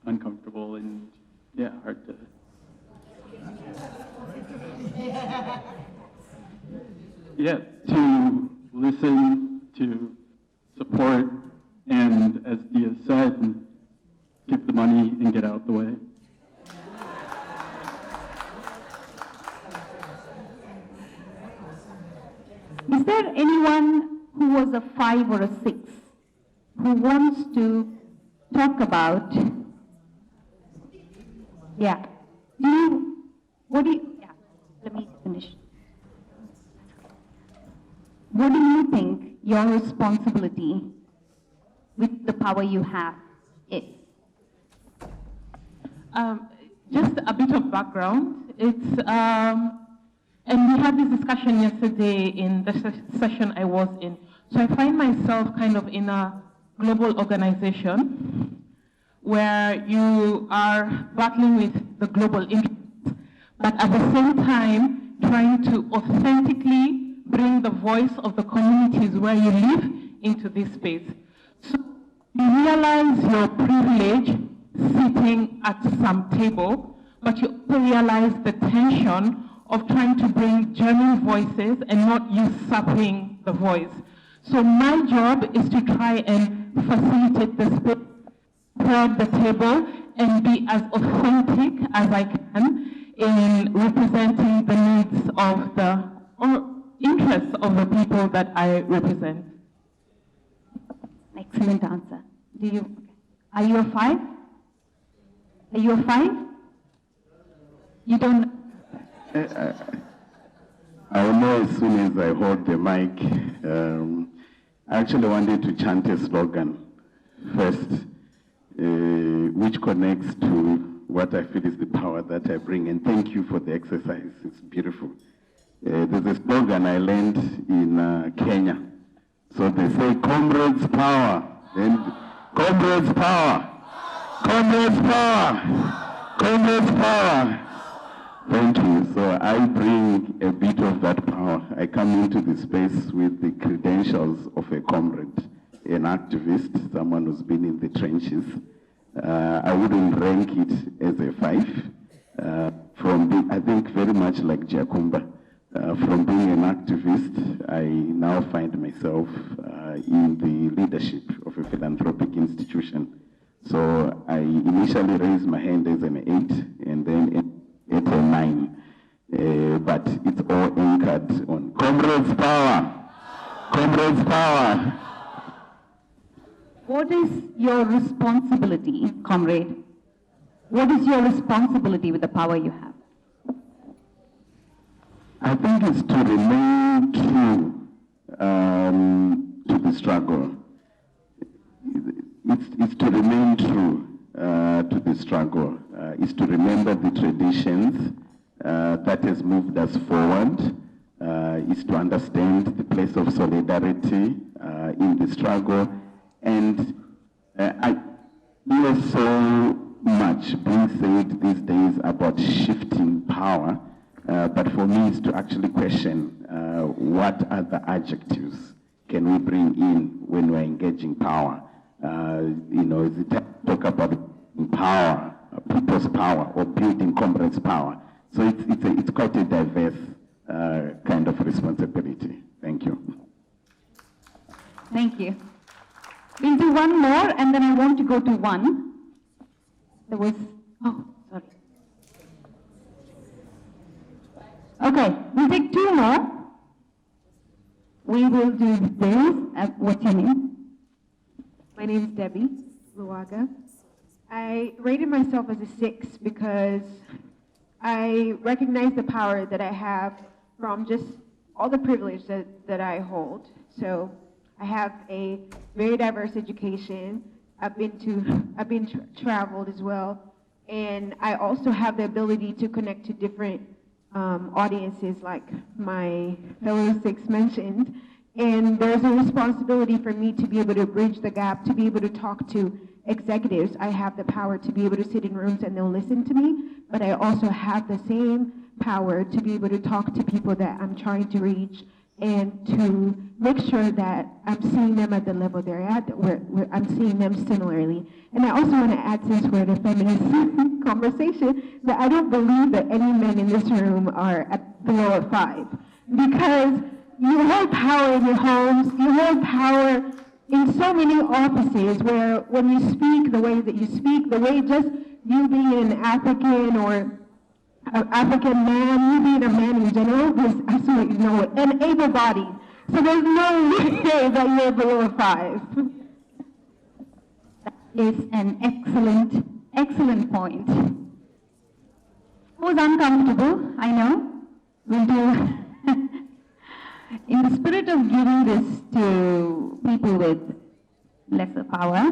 uncomfortable and, hard to. To listen, to support, and as Dia said, give the money and get out the way. Is there anyone who was a 5 or a 6 who wants to talk about, let me finish. What do you think your responsibility with the power you have is? Just a bit of background. It's, and we had this discussion yesterday in the session I was in. So I find myself kind of in a global organization where you are battling with the global interests, but at the same time trying to authentically bring the voice of the communities where you live into this space. So you realize your privilege sitting at some table, but you also realize the tension of trying to bring genuine voices and not usurping the voice. So my job is to try and facilitate the space, spread the table, and be as authentic as I can in representing the needs of or interests of the people that I represent. Excellent answer. Are you a 5? Are you a 5? You don't. I'll know as soon as I hold the mic. I actually wanted to chant a slogan first, which connects to what I feel is the power that I bring. And thank you for the exercise. It's beautiful. There's a slogan I learned in Kenya. So they say, comrades power. Then comrades power. Comrades power. Comrades power. Thank you. So I bring a bit of that power. I come into the space with the credentials of a comrade, an activist, someone who's been in the trenches. I wouldn't rank it as a 5. From being, I think very much like Giacomo, from being an activist, I now find myself in the leadership of a philanthropic institution. So I initially raised my hand as an 8, and then it's a 9, but it's all anchored on comrades power, comrades power. What is your responsibility, comrade? What is your responsibility with the power you have? I think it's to remain true to the struggle. It's to remain true to the struggle. Is to remember the traditions that has moved us forward, is to understand the place of solidarity in the struggle, and I hear so much being said these days about shifting power, but for me it's to actually question what other adjectives can we bring in when we're engaging power. Is it talk about power, people's power, or building comrades' power? So it's quite a diverse kind of responsibility. Thank you. Thank you. We'll do one more, and then I want to go to one. There was, sorry. Okay, we'll take 2 more. We will do this. What's your name? My name is Debbie Luaga. I rated myself as a 6 because I recognize the power that I have from just all the privilege that I hold. So I have a very diverse education. I've traveled as well, and I also have the ability to connect to different audiences, like my fellow six mentioned. And there's a responsibility for me to be able to bridge the gap, to be able to talk to executives. I have the power to be able to sit in rooms and they'll listen to me, but I also have the same power to be able to talk to people that I'm trying to reach and to make sure that I'm seeing them at the level they're at, where I'm seeing them similarly. And I also want to add, since we're in a feminist conversation, that I don't believe that any men in this room are at below 5, because you hold power in your homes, you hold power in so many offices where when you speak the way that you speak, the way just you being an African or an African man, you being a man in general, there's absolutely no way, and able-bodied. So there's no way that you're below 5. That is an excellent, excellent point. It was uncomfortable, I know. We'll do. In the spirit of giving this to people with lesser power,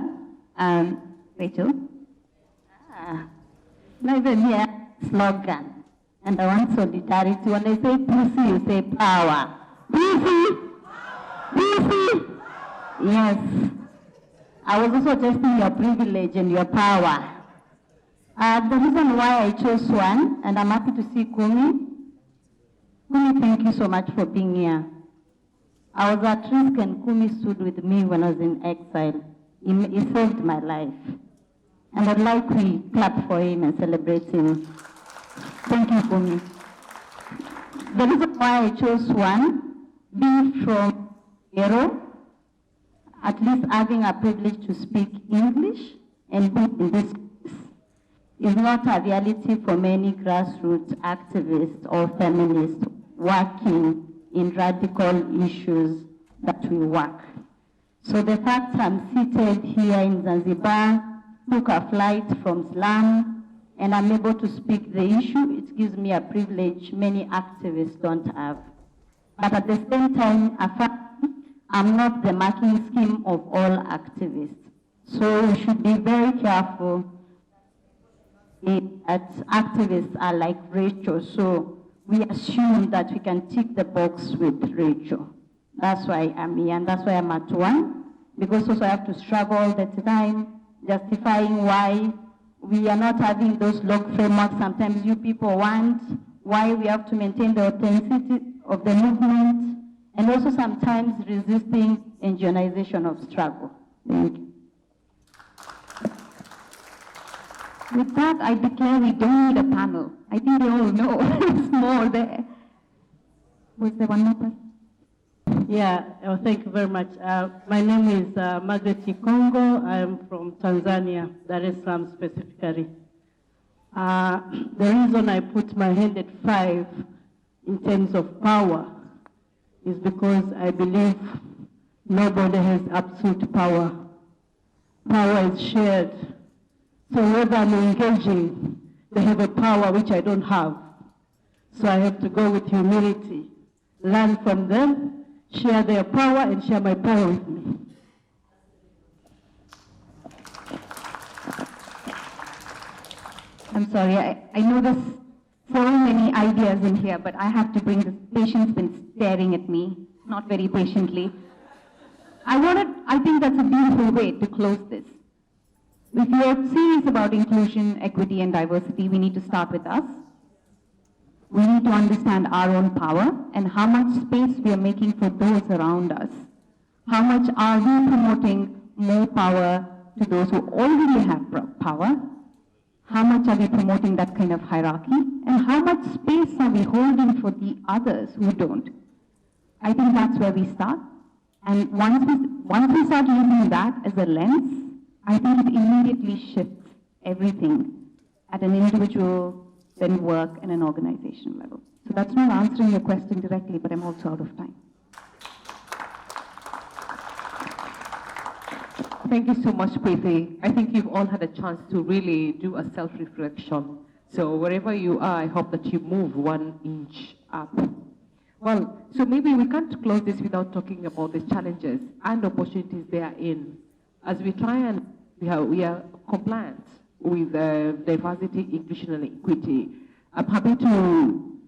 Rachel. Like the slogan, and I want solidarity. When they say pussy, you say power. Pussy! Pussy! Yes. I was also testing your privilege and your power. The reason why I chose one, and I'm happy to see Kumi. Kumi, thank you so much for being here. I was at risk and Kumi stood with me when I was in exile. He saved my life. And I'd like we clap for him and celebrate him. Thank you, Kumi. The reason why I chose one, being from Hero, at least having a privilege to speak English and be in this place, is not a reality for many grassroots activists or feminists working in radical issues that we work. So the fact I'm seated here in Zanzibar, took a flight from Slum, and I'm able to speak the issue, it gives me a privilege many activists don't have. But at the same time, I'm not the marking scheme of all activists. So we should be very careful that activists are like Rachel, so we assume that we can tick the box with Rachel. That's why I'm here, and that's why I'm at one, because also I have to struggle all the time, justifying why we are not having those log frameworks sometimes you people want, why we have to maintain the authenticity of the movement, and also sometimes resisting indigenization of struggle. Thank you. With that, I declare we don't need a panel. I think we all know there's more there. Was there one more person? Yeah, thank you very much. My name is Margaret Congo. I'm from Tanzania, Dar es Salaam specifically. The reason I put my hand at 5 in terms of power is because I believe nobody has absolute power. Power is shared. So whether I'm engaging, they have a power which I don't have. So I have to go with humility, learn from them, share their power, and share my power with me. I'm sorry, I know there's so many ideas in here, but I have to bring this. Patient's been staring at me, not very patiently. I think that's a beautiful way to close this. If you're serious about inclusion, equity, and diversity, we need to start with us. We need to understand our own power and how much space we are making for those around us. How much are we promoting more power to those who already have power? How much are we promoting that kind of hierarchy? And how much space are we holding for the others who don't? I think that's where we start. And once we start using that as a lens, I think it immediately shifts everything at an individual, then work, and an organization level. So that's not answering your question directly, but I'm also out of time. Thank you so much, Preeti. I think you've all had a chance to really do a self-reflection. So wherever you are, I hope that you move 1 inch up. Well, so maybe we can't close this without talking about the challenges and opportunities they are in. As we try and we are compliant with diversity, inclusion, and equity. I'm happy to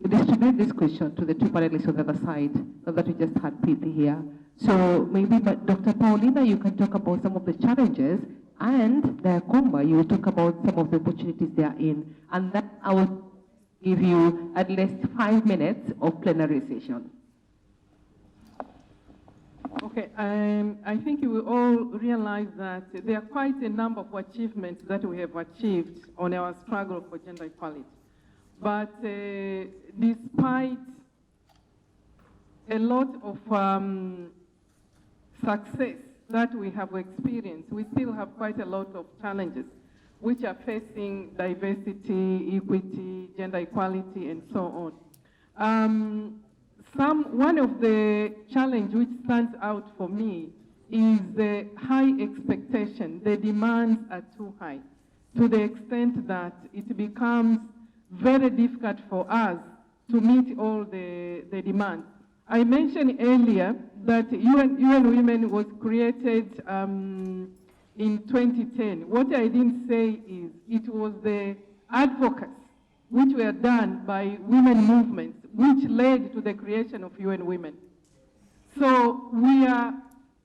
distribute this question to the two panelists on the other side, now that we just had Preeti here. So maybe Dr. Paulina, you can talk about some of the challenges, and Komba, you will talk about some of the opportunities they are in. And then I will give you at least 5 minutes of plenary session. Okay, I think you will all realize that there are quite a number of achievements that we have achieved on our struggle for gender equality. But despite a lot of success that we have experienced, we still have quite a lot of challenges which are facing diversity, equity, gender equality, and so on. One of the challenges which stands out for me is the high expectation. The demands are too high, to the extent that it becomes very difficult for us to meet all the demands. I mentioned earlier that UN Women was created in 2010. What I didn't say is it was the advocacy which were done by women movements which led to the creation of UN Women. So we are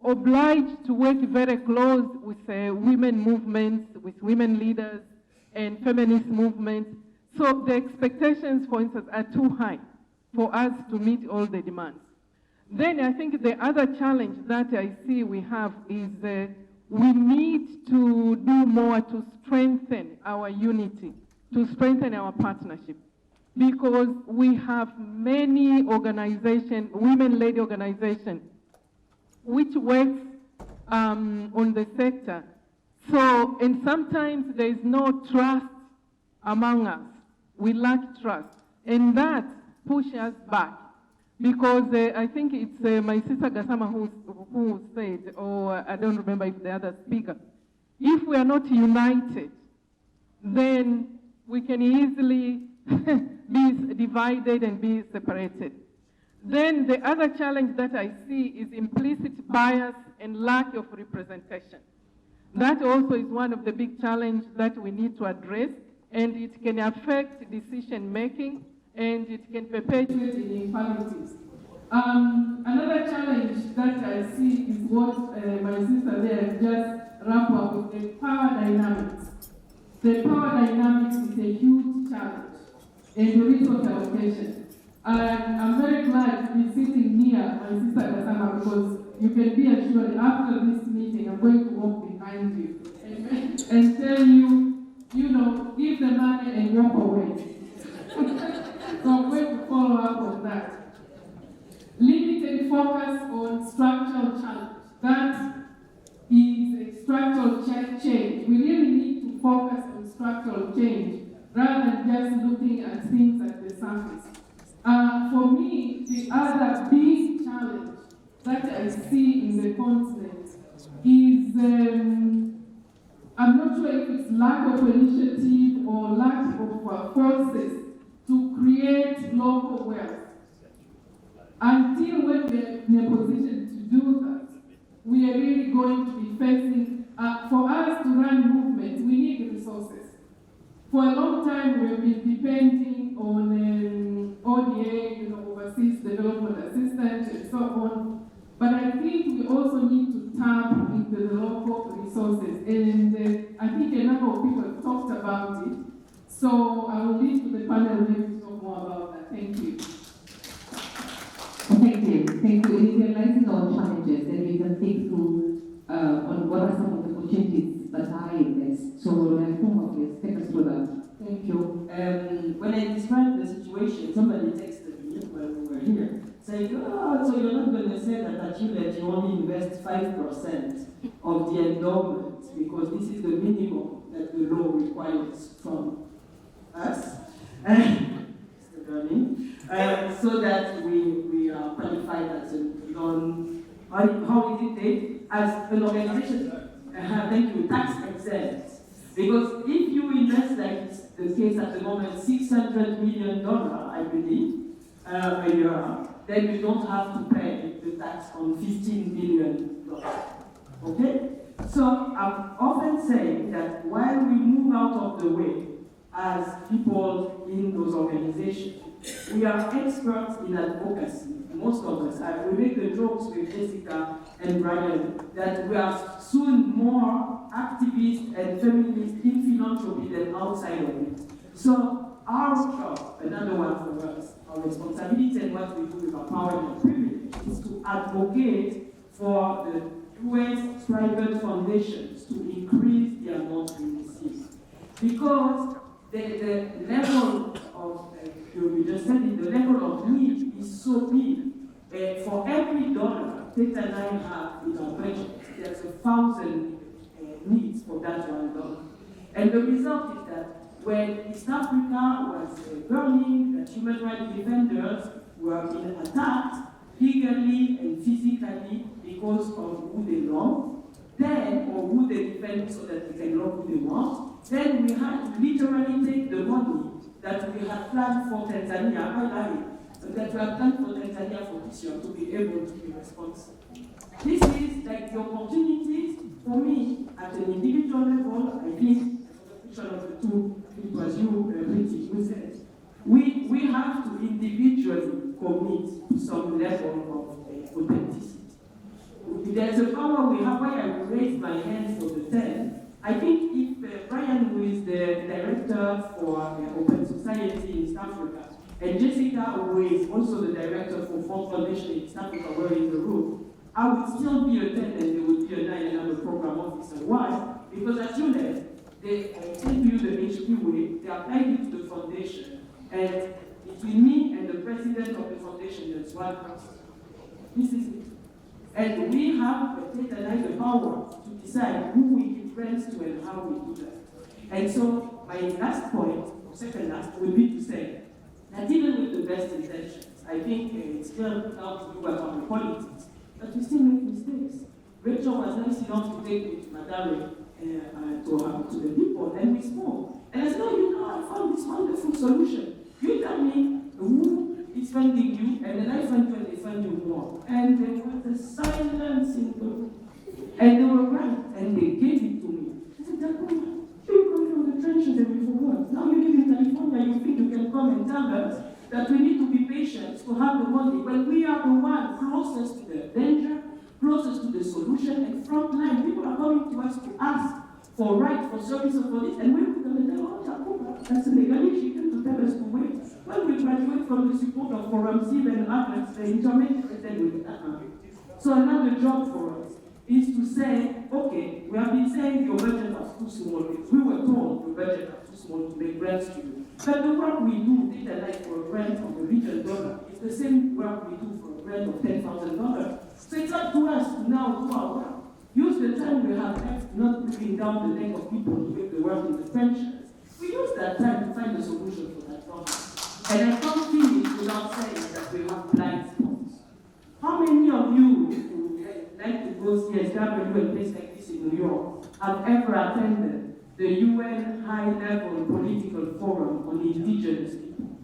obliged to work very close with women movements, with women leaders and feminist movements. So the expectations, for instance, are too high for us to meet all the demands. Then I think the other challenge that I see we have is we need to do more to strengthen our unity, to strengthen our partnership, because we have many organizations, women-led organizations, which work on the sector. So, and sometimes there is no trust among us. We lack trust, and that pushes us back. Because I think it's my sister Gasama who said, or I don't remember if the other speaker, if we are not united, then we can easily be divided and be separated. Then the other challenge that I see is implicit bias and lack of representation. That also is one of the big challenges that we need to address, and it can affect decision making, and it can perpetuate inequalities. Another challenge that I see is what my sister there just wrapped up with, the power dynamics. The power dynamics is a huge challenge in the resource allocation. I'm very glad to be sitting near my sister Gasama, because you can be assured after this meeting I'm going to walk behind you and tell you, give the money and walk away. So I'm going to follow up on that. Limited focus on structural challenge. That is a structural change. We really need to focus on structural change rather than just looking at things at the surface. For me, the other big challenge that I see in the continent is, I'm not sure if it's lack of initiative or lack of forces to create local wealth. Until when we're in a position to do that, we are really going to be facing, for us to run movements, we need resources. For a long time, we've been depending on ODA, overseas development assistance and so on. But I think we also need to tap into the local resources. And I think a number of people have talked about it. So I will leave to the panel maybe to talk more about that. Thank you. Thank you. Thank you. In realizing our challenges, then we can think through on what are some of the opportunities that are in this. So, please take us through that. Thank you. When I described the situation, somebody texted me when we were here, saying, so you're not going to say that at Chile you only invest 5% of the endowment because this is the minimum that the law requires from us. So that we are qualified as a non, how is it paid? As an organization, thank you, tax exempt. Because if you invest, like it's the case at the moment, $600 million, I believe, a year, then you don't have to pay the tax on $15 billion. Okay? So I'm often saying that while we move out of the way as people in those organizations, we are experts in advocacy. Most of us, we make the jokes with Jessica and Brian that we are soon more activists and feminists in philanthropy than outside of it. So our job, another one for us, our responsibility and what we do with our power and our privilege is to advocate for the US private foundations to increase the amount we receive. Because the level of, you just said it, the level of need is so big. For every dollar Tate and I have in our budget, there's 1,000 needs for that $1. And the result is that when East Africa was burning, that human rights defenders were being attacked legally and physically because of who they love, then, or who they defend so that they can love who they want, then we had to literally take the money that we had planned for Tanzania, that we had planned for Tanzania for this year to be able to be responsive. This is like the opportunities for me at an individual level. I think the picture of the two, it was you, Richie, who said, we have to individually commit to some level of authenticity. There's a power we have. Why I raised my hand for the 10. I think if Brian, who is the director for Open Society in East Africa, and Jessica, who is also the director for Ford Foundation in East Africa, were in the room, I would still be a 10 and they would be a 9 and I'm a program officer. Why? Because as you know, they send you the HP way, they applied it to the foundation, and between me and the president of the foundation, there's one person. This is it. And we have the power to decide who we give grants to and how we do that. And so my last point, or second last, will be to say that even with the best intentions, I think it's still not to do about the politics, but we still make mistakes. Rachel was nice enough to take me to Madare to the people, and we spoke. And I said, oh, you know, I found this wonderful solution. You tell me who is funding you, and then I fund you and they fund you more. And there was a silence in the room. And they were right, and they gave it to me. I said, you come from the trenches and we forgot. Now you live in California, you think you can come and tell us that we need to be patient to have the money. Well, we are the one closest to the danger, closest to the solution, and front line. People are coming to us to ask for right, for service, or for this, and we look at them and say, oh, Jacoba, that's a legal issue to tell us to wait. When we graduate from the support of Forum Civ and others, the intermediate, then we So another job for us is to say, okay, we have been saying your budget was too small. We were told the budget was too small to make grants to you. But the work we do, data like for a grant of $1 billion, is the same work we do for a grant of $10,000. So it's up to us to now do our work. Use the time we have left, not looking down the neck of people to make the work in the trenches. We use that time to find a solution for that problem. And I can't finish without saying that we have blind spots. How many of you who like to go CSW and places like this in New York have ever attended the UN high-level political forum on indigenous people?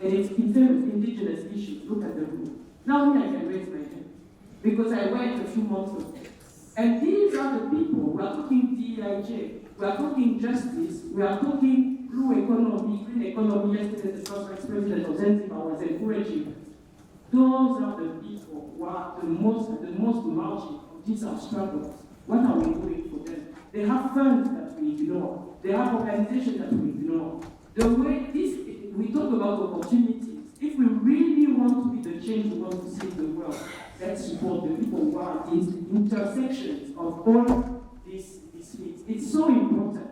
And it's in terms of indigenous issues. Look at the room. Now I can raise my hand because I went a few months ago. And these are the people. We are talking DEIJ, we are talking justice, we are talking blue economy, green economy. Yesterday, the first vice president of Zanzibar was encouraging. Those are the people who are the most margin of these are struggles. What are we doing for them? They have funds that we ignore. They have organizations that we ignore. The way we talk about opportunities. If we really want to be the change we want to see in the world, let's support the people who are in the intersections of all these needs. It's so important.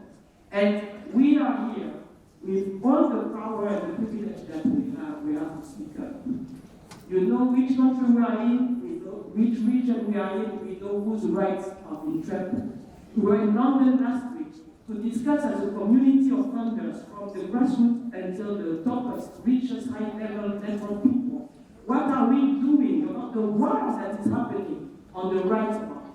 And we are here with all the power and the privilege that we have to speak up. You know which country we are in, we know which region we are in, we know whose rights have been trampled. We were in London last week to discuss as a community of funders from the grassroots until the toppest, richest, high-level network people. What are we doing about the work that is happening on the right part?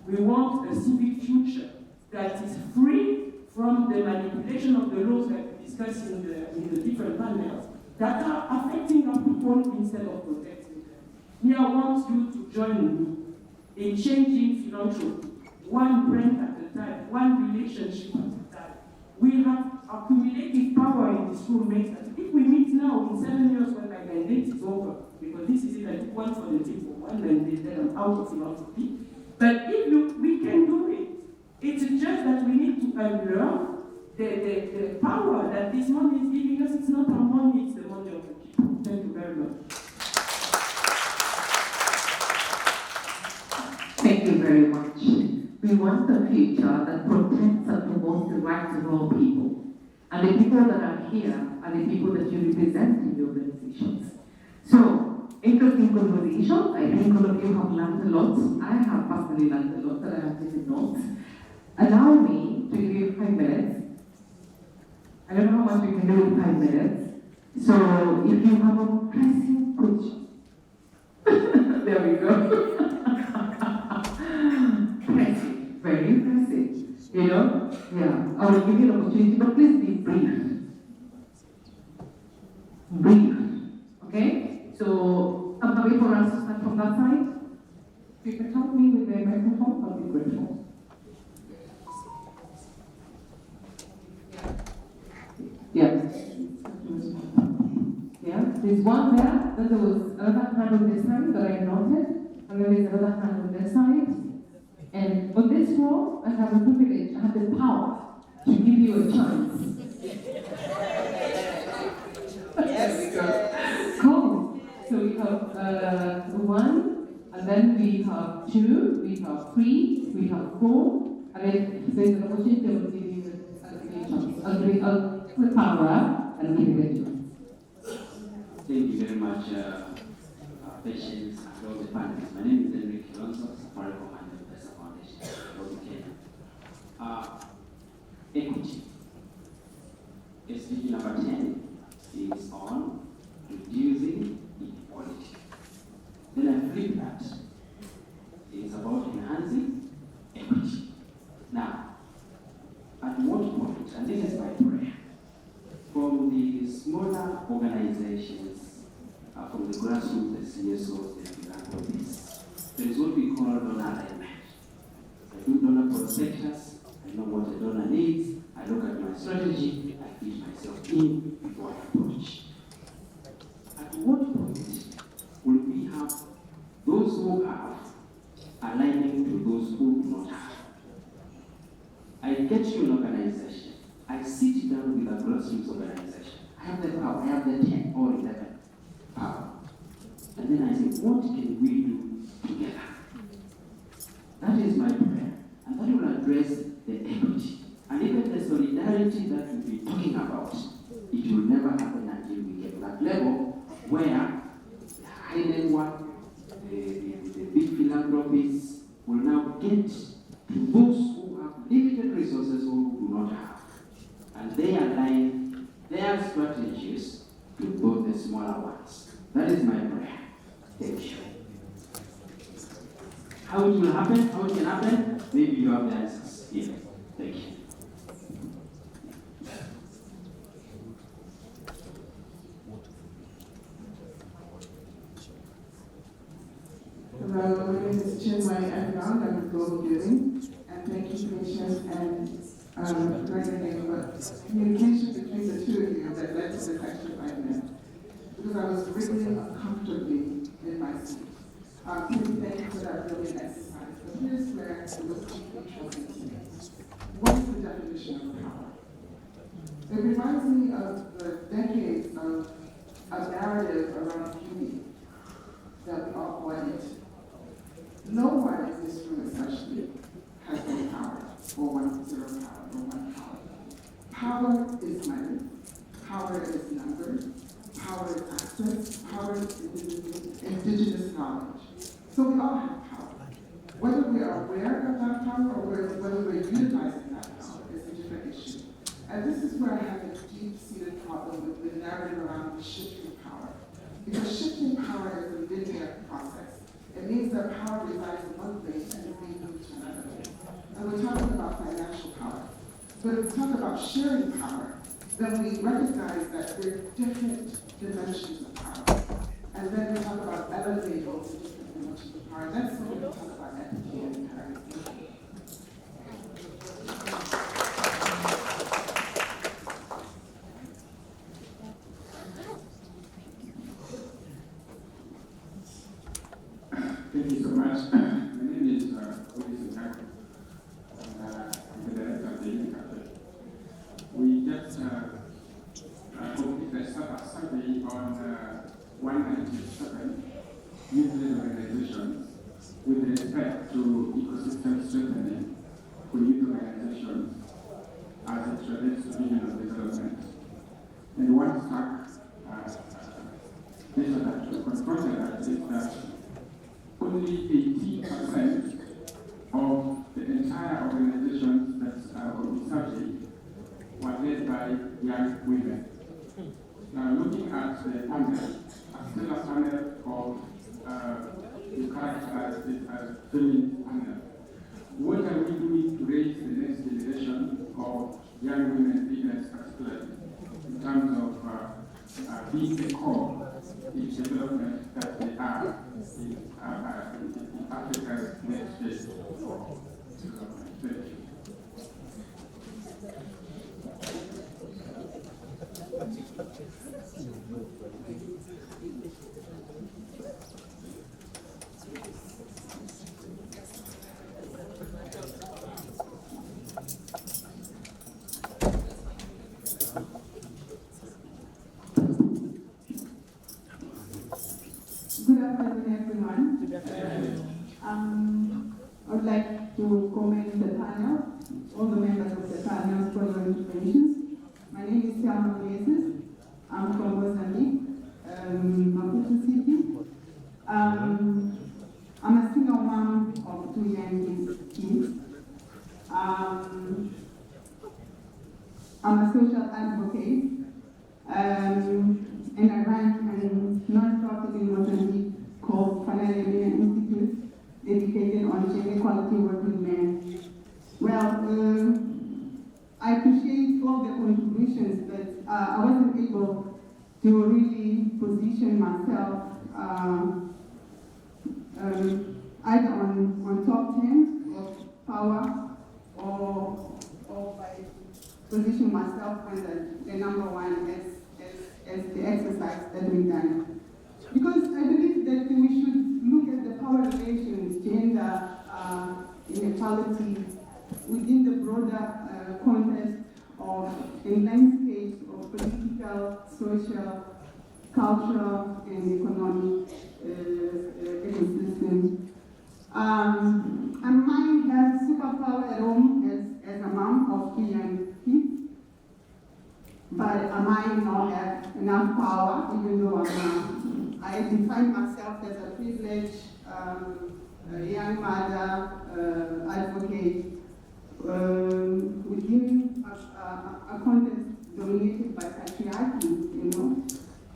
We want a civic future that is free from the manipulation of the laws that we discuss in the different panels that are affecting our people instead of protecting them. Me, I want you to join me in changing philanthropy one friend at a time, one relationship at a time. We have accumulated power in this room makes us. If we meet now, in 7 years when my mandate is over, because this is it, I took one for the people, one mandate, then I'm out of philosophy. But if we can do it, it's just that we need to unlearn the power that this money is giving us. It's not our money, it's the money of the people. Thank you very much. Thank you very much. We want a future that protects and promotes the rights of all people. And the people that are here are the people that you represent in your organizations. So, interesting conversation. I think all of you have learned a lot. I have personally learned a lot that I have taken notes. Allow me to give you 5 minutes. I don't know how much we can do in 5 minutes. So, if you have a pressing question, there we go. Pressing, very impressive. You know? Yeah, I will give you an opportunity, but please be brief. Brief. Okay? So, I'm happy for us to start from that side. If you can help me with the microphone, I'll be grateful. Yeah. Yeah, there's one there, then there was another hand on this side that I noted, and then there's another hand on this side. And on this floor, I have the privilege, I have the power to give you a chance. Yes. Cool. So we have 1, and then we have 2, we have 3, we have 4, and if there's an opportunity, I will give you a chance. I'll give you the power and give you the chance. Thank you very much, patience and all the panelists. My name is Enrique Alonso, Safaricom and the Investor Foundation from Kenya. Equity. SDG number 10 is on reducing inequality. Then I flip that. It's about enhancing equity. Now, at what point, and this is my prayer, from the smaller organizations, from the grassroots, the CSOs, the philanthropies, there is what we call donor alignment. I do donor prospectus, I know what a donor needs, I look at my strategy, I fit myself in before I approach. At what point will we have those who have aligning to those who do not have? I get you an organization, I sit down with a grassroots organization. I have the power, I have the 10 or 11 power. And then I say, what can we do together? That is my prayer. And that will address the equity. And even the solidarity that we'll be talking about, it will never happen until we get to that level where the high net worth, the big philanthropies will now get to those who have limited resources or who do not have. And they align their strategies to both the smaller ones. That is my prayer. Thank you. How it will happen, how it can happen, maybe you have the answers here. Thank you. Hello, my name is Chinmay Adnan. I'm with Global Giving. And thank you, Patience and Gregory, but communication between the two of you that led to this action right now. Because I was really uncomfortably in my seat. Thank you for that brilliant exercise. But here's where it was deeply troubling to me. What is the definition of power? It reminds me of the decades of a narrative around beauty that we all bought into. No one in this room especially has no power, or 1 0 power, or 1 power. Power is money, power is numbers, power is access, power is indigenous knowledge. So we all have power. Whether we are aware of that power or whether we're utilizing that power is a different issue. And this is where I have a deep-seated problem with the narrative around shifting power. Because shifting power is a linear process. It means that power resides in one place and is being moved to another place. And we're talking about financial power. But if we talk about sharing power, then we recognize that there are different dimensions of power. And then we talk about elevating to different dimensions of power. That's when we talk about equity and parity. system strengthening for youth organizations as it relates to vision of development. And one stark issue that confronted us is that only 18% of the entire organizations that we surveyed were led by young women. Now, looking at the panel, a stellar panel of you characterize it as feminine panel. What are we doing to raise the next generation of young women leaders, particularly in terms of being the core in development that they are in Africa's next phase of development? Good afternoon, everyone. Good afternoon. I would like to commend the panel, all the members of the panel for your interventions. My name is Thelma Meses. I'm from Mozambique, Maputo City. I'm a single mom of 2 young kids. I'm a social advocate. And I run a non-profit in Mozambique called Pan-African Institute, dedicated on gender equality work with men. Well, I appreciate all the contributions, but I wasn't able to really position myself either on top 10 of power or by position myself on the number one as the exercise that we've done. Because I believe that we should look at the power relations, gender inequality within the broader context of a landscape of political, social, cultural, and economic ecosystem. I might have superpower at home as a mom of 2 young kids, but I might not have enough power, even though I define myself as a privileged young mother, advocate, within a context dominated by patriarchy,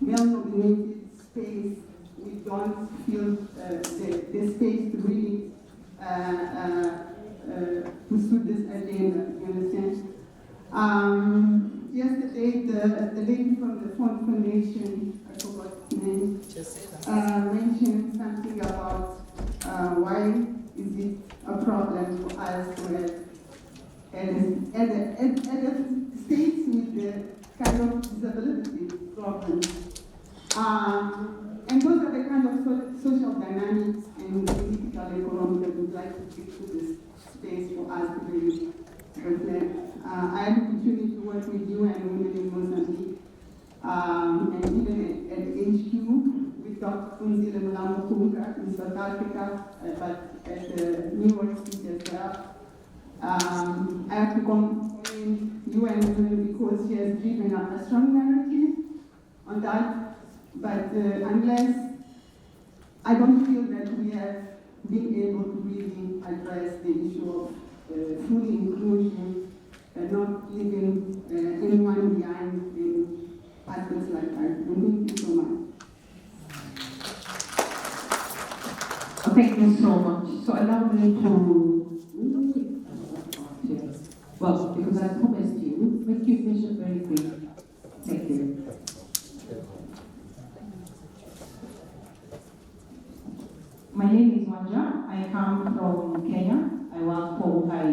male-dominated space. We don't feel the space to really pursue this agenda, you understand? Yesterday, the lady from the Fund Foundation, I forgot her name, mentioned something about why is it a problem for us where at the states with the kind of disability problem. And those are the kind of social dynamics and political economy that we'd like to give to this space for us to really reflect. I had the opportunity to work with you and women in Mozambique, and even at HQ with Dr. Funzile Mulambo in South Africa, but at New York City as well. I have to commend you and women because she has driven a strong narrative on that, but unless I don't feel that we have been able to really address the issue of full inclusion, not leaving anyone behind in aspects like that. And thank you so much. Thank you so much. So allow me to, well, because I promised you, make your vision very quick. Thank you. My name is Wanja. I come from Kenya. I work for UHAI.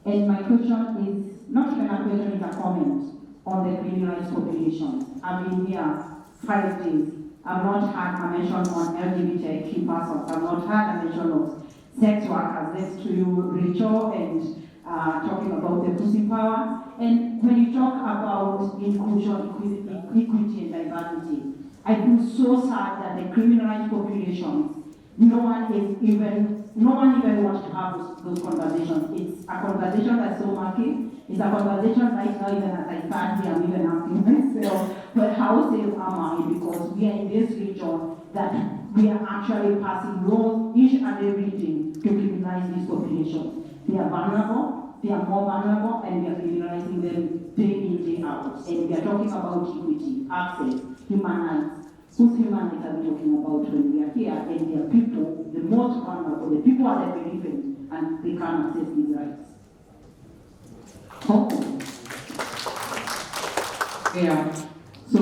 And my question is not even a question, it's a comment on the criminalized population. I've been here 5 days. I've not had a mention on LGBTIQ persons. I've not had a mention of sex workers. That's to you, Rachel, and talking about the pussy power. And when you talk about inclusion, equity, and diversity, I feel so sad that the criminalized populations no one even wants to have those conversations. It's a conversation that's so murky. It's a conversation right now, even as I start here, I'm even asking myself, but how safe am I? Because we are in this region that we are actually passing laws each and every day to criminalize this population. They are vulnerable, they are more vulnerable, and we are criminalizing them day in, day out. And we are talking about equity, access, human rights. Whose human rights are we talking about when we are here? And they are people, the most vulnerable, the people are the benefited, and they can't access these rights. Yeah, so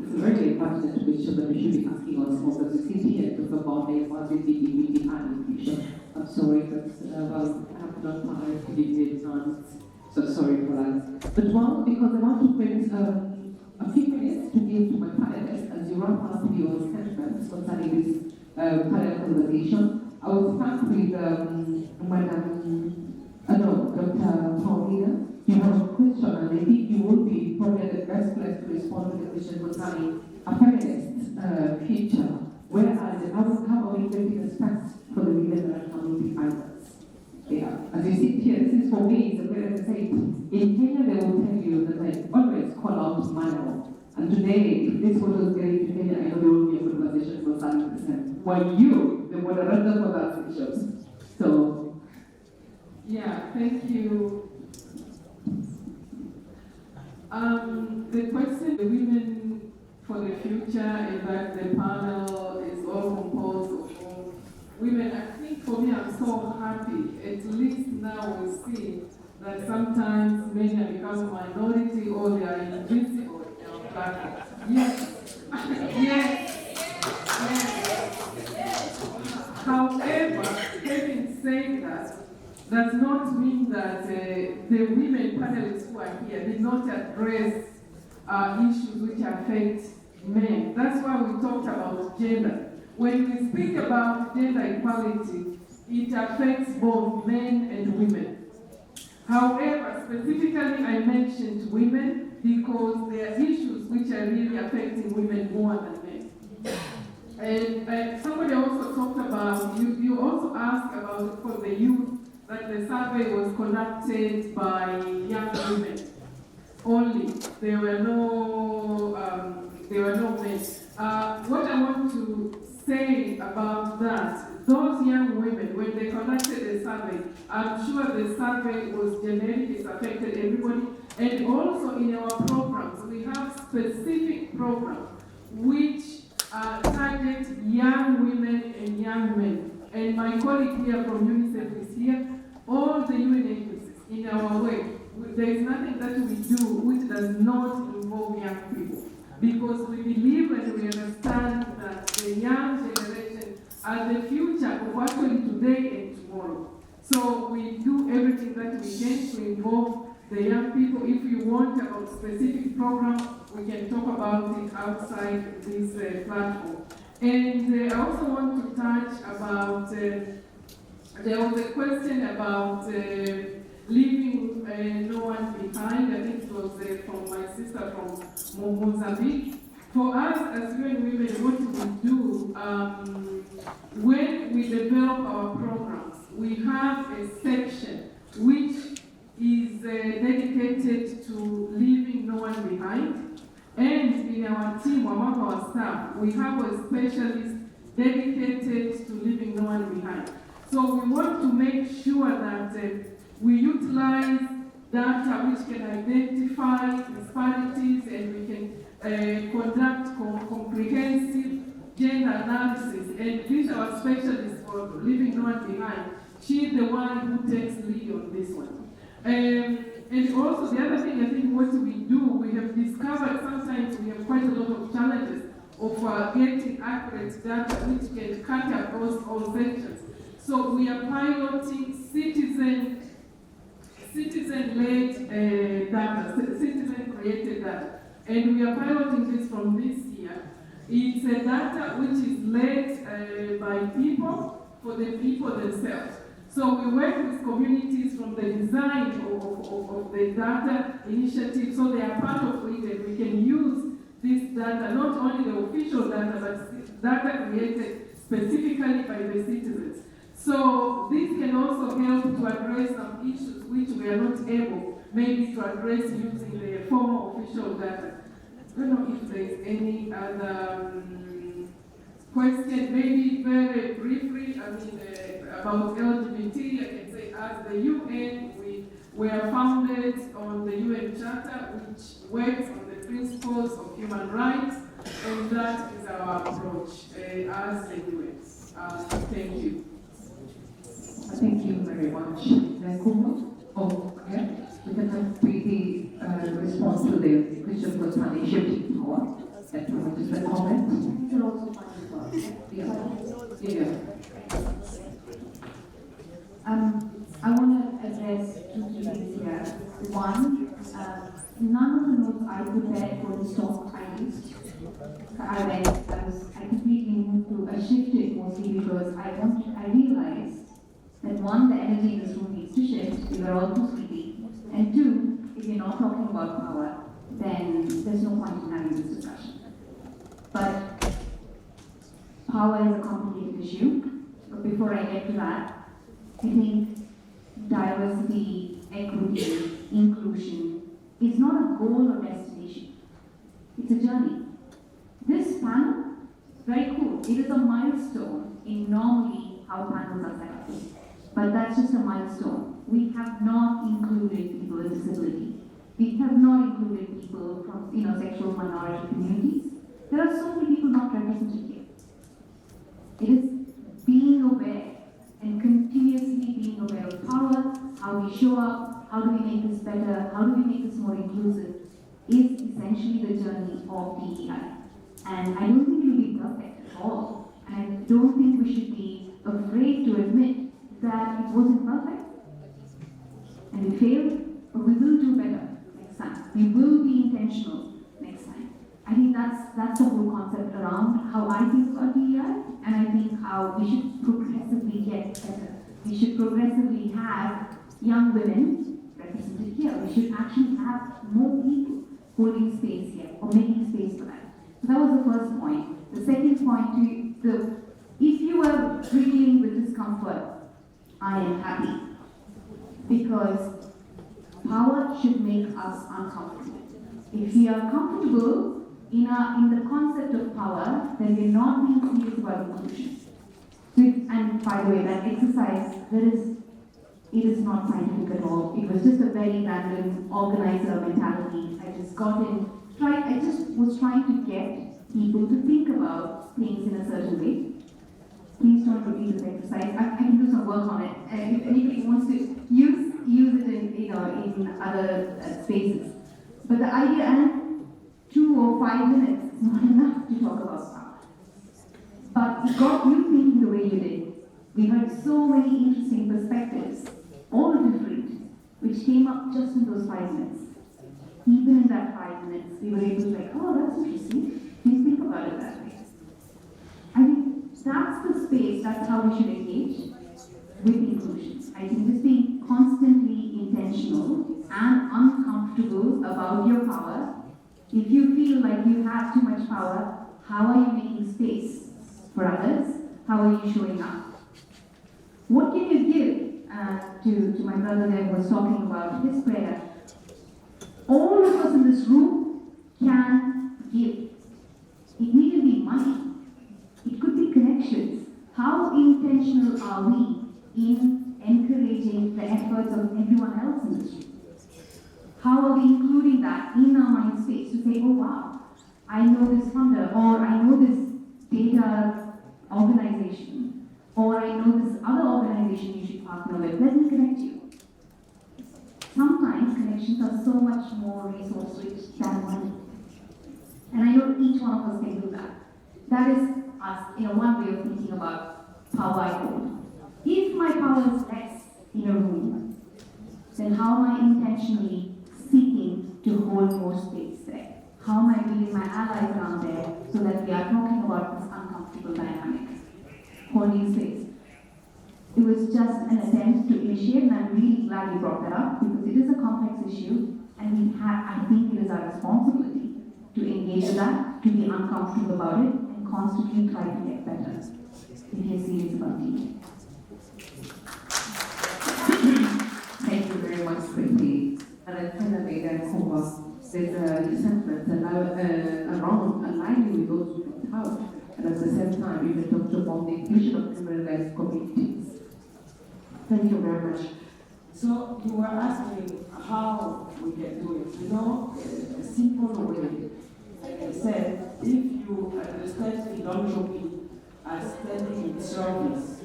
it's a very important question that we should be asking ourselves as we sit here and talk about diversity, equity, and inclusion. I'm sorry, but I have not time to give you examples, so sorry for that. But one, because I want to spend a few minutes to give to my panelists as you wrap up your statements concerning this panel conversation. I will start with Dr. Paulina. You have a question, and I think you will be probably the best place to respond to the question concerning a feminist future. Where are the, how are we getting a space for the women that are coming behind us? Yeah, as you sit here, this is for me, it's a very safe. In Kenya, they will tell you that I always call out manual. And today, if this photo is getting to Kenya, I know there will be a conversation for 100%. While you, the moderator for that session. So, yeah, thank you. The question, the women for the future, is that the panel is all composed of women. I think for me, I'm so happy. At least now we see that sometimes men have become a minority or they are invisible in our platform. Yes. Yes. Yes. However, having said that, does not mean that the women panelists who are here did not address issues which affect men. That's why we talked about gender. When we speak about gender equality, it affects both men and women. However, specifically I mentioned women because there are issues which are really affecting women more than men. And somebody also talked about, you also asked about for the youth, that the survey was conducted by young women only. There were no men. What I want to say about that, those young women, when they conducted the survey, I'm sure the survey was generic, it affected everybody. And also in our programs, we have specific programs which target young women and young men. And my colleague here from UNICEF is here. All the UN agencies, in our way, there is nothing that we do which does not involve young people. Because we believe and we understand that the young generation are the future of actually today and tomorrow. So we do everything that we can to involve the young people. If you want about specific program, we can talk about it outside this platform. And I also want to touch about, there was a question about leaving no one behind. I think it was from my sister from Mozambique. For us as UN Women, what we do, when we develop our programs, we have a section which is dedicated to leaving no one behind. And in our team, among our staff, we have a specialist dedicated to leaving no one behind. So we want to make sure that we utilize data which can identify disparities, and we can conduct comprehensive gender analysis. And this is our specialist for leaving no one behind. She's the one who takes lead on this one. And also the other thing, I think what we do, we have discovered sometimes we have quite a lot of challenges of getting accurate data which can cut across all sections. So we are piloting citizen-led data, citizen-created data. And we are piloting this from this year. It's a data which is led by people for the people themselves. So we work with communities from the design of the data initiative, so they are part of it, and we can use this data, not only the official data, but data created specifically by the citizens. So this can also help to address some issues which we are not able maybe to address using the formal official data. I don't know if there's any other question, maybe very briefly, about LGBT. I can say as the UN, we are founded on the UN Charter, which works on the principles of human rights, and that is our approach as the UN. Thank you. Thank you very much. Oh, yeah. We can have the response to the Christian First Money shifting power. That is the comment. Can also find as well. Yeah. I want to address two things here. One, none of the notes I prepared for this talk I used. I completely moved to a shifted mostly because I realized that one, the energy in this room needs to shift, we were all too sleepy. And two, if you're not talking about power, then there's no point in having this discussion. But power is a complicated issue. But before I get to that, I think diversity, equity, inclusion is not a goal or destination. It's a journey. This panel is very cool. It is a milestone in normally how panels are set up. But that's just a milestone. We have not included people with disability. We have not included people from sexual minority communities. There are so many people not represented here. It is being aware and continuously being aware of power, how we show up, how do we make this better, how do we make this more inclusive, is essentially the journey of DEI. And I don't think it will be perfect at all. And I don't think we should be afraid to admit that it wasn't perfect. And we failed, but we will do better next time. We will be intentional next time. I think that's the whole concept around how I think about DEI, and I think how we should progressively get better. We should progressively have young women represented here. We should actually have more people holding space here or making space for that. So that was the first point. The second point, if you are struggling with discomfort, I am happy, because power should make us uncomfortable. If we are comfortable in the concept of power, then we're not being serious about inclusion. And by the way, that exercise, it is not scientific at all. It was just a very random organizer mentality. I just was trying to get people to think about things in a certain way. Please don't repeat this exercise. I can do some work on it. And if anybody wants to use it in other spaces. But the idea, and 2 or 5 minutes is not enough to talk about power. But it got you thinking the way you did. We heard so many interesting perspectives, all different, which came up just in those 5 minutes. Even in that 5 minutes, we were able to oh, that's interesting. Please think about it that way. I think that's the space, that's how we should engage with inclusion. I think just being constantly intentional and uncomfortable about your power. If you feel like you have too much power, how are you making space for others? How are you showing up? What can you give to my brother there who was talking about his prayer? All of us in this room can give. It needn't be money. It could be connections. How intentional are we in encouraging the efforts of everyone else in this room? How are we including that in our mind space to say, oh wow, I know this funder, or I know this data organization, or I know this other organization you should partner with. Let me connect you. Sometimes connections are so much more resource rich than money. And I know each one of us can do that. That is us, one way of thinking about power I hold. If my power is less in a room, then how am I intentionally seeking to hold more space there? How am I building my allies around there so that we are talking about this uncomfortable dynamic? Holding space. It was just an attempt to initiate, and I'm really glad you brought that up because it is a complex issue, and I think it is our responsibility to engage with that, to be uncomfortable about it, and constantly try to get better. EAPC is about you. Thank you very much, Pretty. And I finally then there's a sentiment around aligning with those who don't have, and at the same time, even talked about the inclusion of criminalized communities. Thank you very much. So you were asking how we can do it. You know, a simple way. Like I said, if you understand philanthropy as standing in service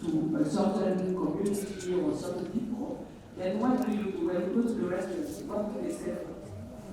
to a certain community or certain people, then what do you do when you go to the restaurant? What do they say?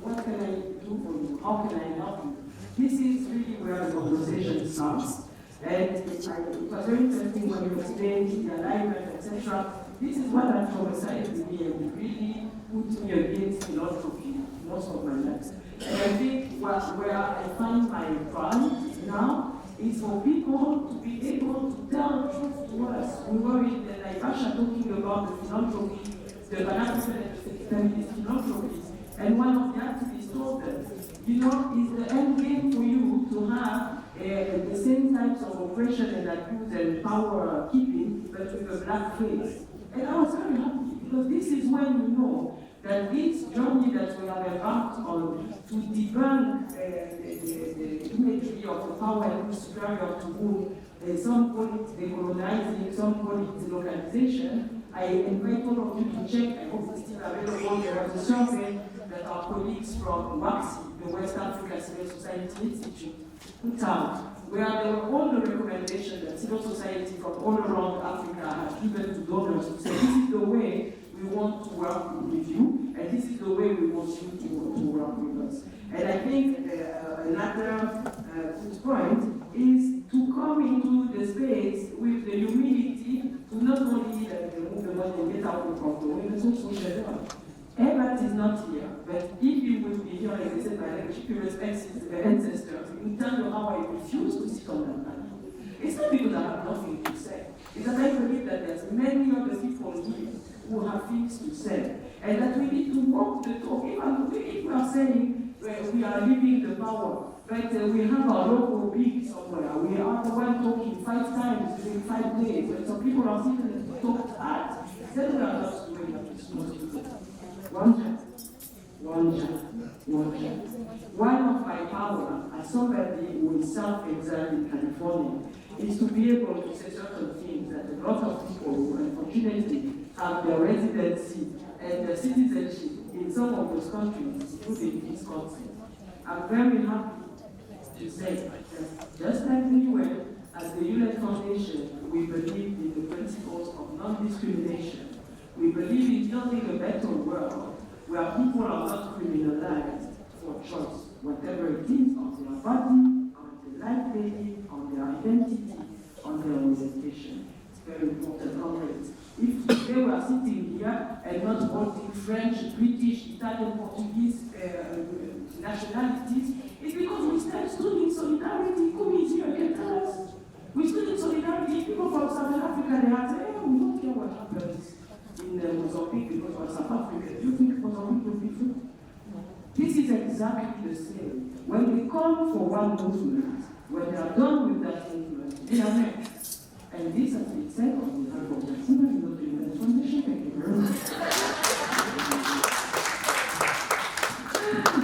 What can I do for you? How can I help you? This is really where the conversation starts. And it was very interesting when you explained the alignment, etc. This is what that traumatized me and really put me against philanthropy most of my life. And I think where I find my pride now is for people to be able to tell the truth to us. We were in the Naivasha talking about the philanthropy, the Pan-African and Feminist Philanthropies. And one of the activists told them, you know, is the end game for you to have the same types of oppression and abuse and power keeping, but with a black face. And I was very happy, because this is when you know that this journey that we have embarked on to debunk the imagery of the power and superior to whom some call it decolonizing, some call it delocalization. I invite all of you to check, I hope it's still available. There was a survey that our colleagues from WACSI, the West Africa Civil Society Institute, put out, where there were all the recommendations that civil society from all around Africa have given to donors to say, this is the way we want to work with you, and this is the way we want you to work with us. And I think another good point is to come into the space with the humility to not only remove the money and get out of the way, but also push it on. Herbert is not here, but if he would be here, like I said, my curious ancestors, he will tell you how I refuse to sit on that panel. It's not because I have nothing to say. It's that I believe that there's many other people here who have things to say, and that we need to walk the talk. Even if we are saying we are leaving the power, but we have our local peak somewhere. We are the one talking 5 times during 5 days, and some people are sitting and talk at. Then we are not doing that. One of my power as somebody who is self-exiled in California is to be able to say certain things that a lot of people who unfortunately have their residency and their citizenship in some of those countries, including this country. I'm very happy to say that just like the UN, as the UN Foundation, we believe in the principles of non-discrimination. We believe in building a better world where people are not criminalized for choice, whatever it is, on their body, on the life they live, on their identity, on their orientation. It's very important, comrades. If today we are sitting here and not holding French, British, Italian, Portuguese nationalities, it's because we stood in solidarity. Who is here can tell us? We stood in solidarity. People from South Africa, they have said, we don't care what happens in Mozambique because we're South Africa. Do you think Mozambique will be free? This is exactly the same. When we call for one movement, when they are done with that movement, they are next. And this has been said on behalf of the Human Foundation. Thank you very much.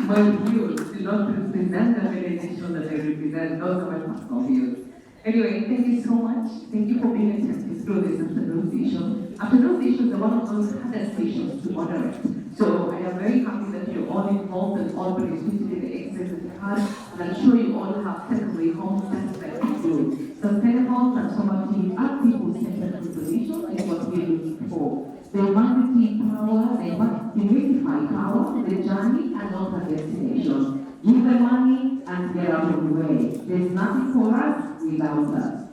My views do not represent the organization that I represent, those are my personal views. Anyway, thank you so much. Thank you for being attentive through this afternoon session. Afternoon sessions are one of those hardest sessions to moderate. So I am very happy that you're all involved and all participated in the exercise that you had, and I'm sure you all have taken away home satisfied with you. Sustainable, transformative, and people-centered revolution is what we're looking for. The humanity power, the unify power, the journey, and not a destination. Give the money and get out of the way. There's nothing for us without us.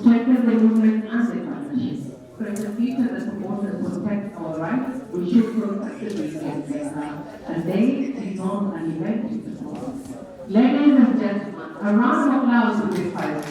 Strengthen the movement and the partnerships. Create a future that supports and protects our rights. We should protect the together. And they is not an event to support. Ladies and gentlemen, a round of applause for this fight.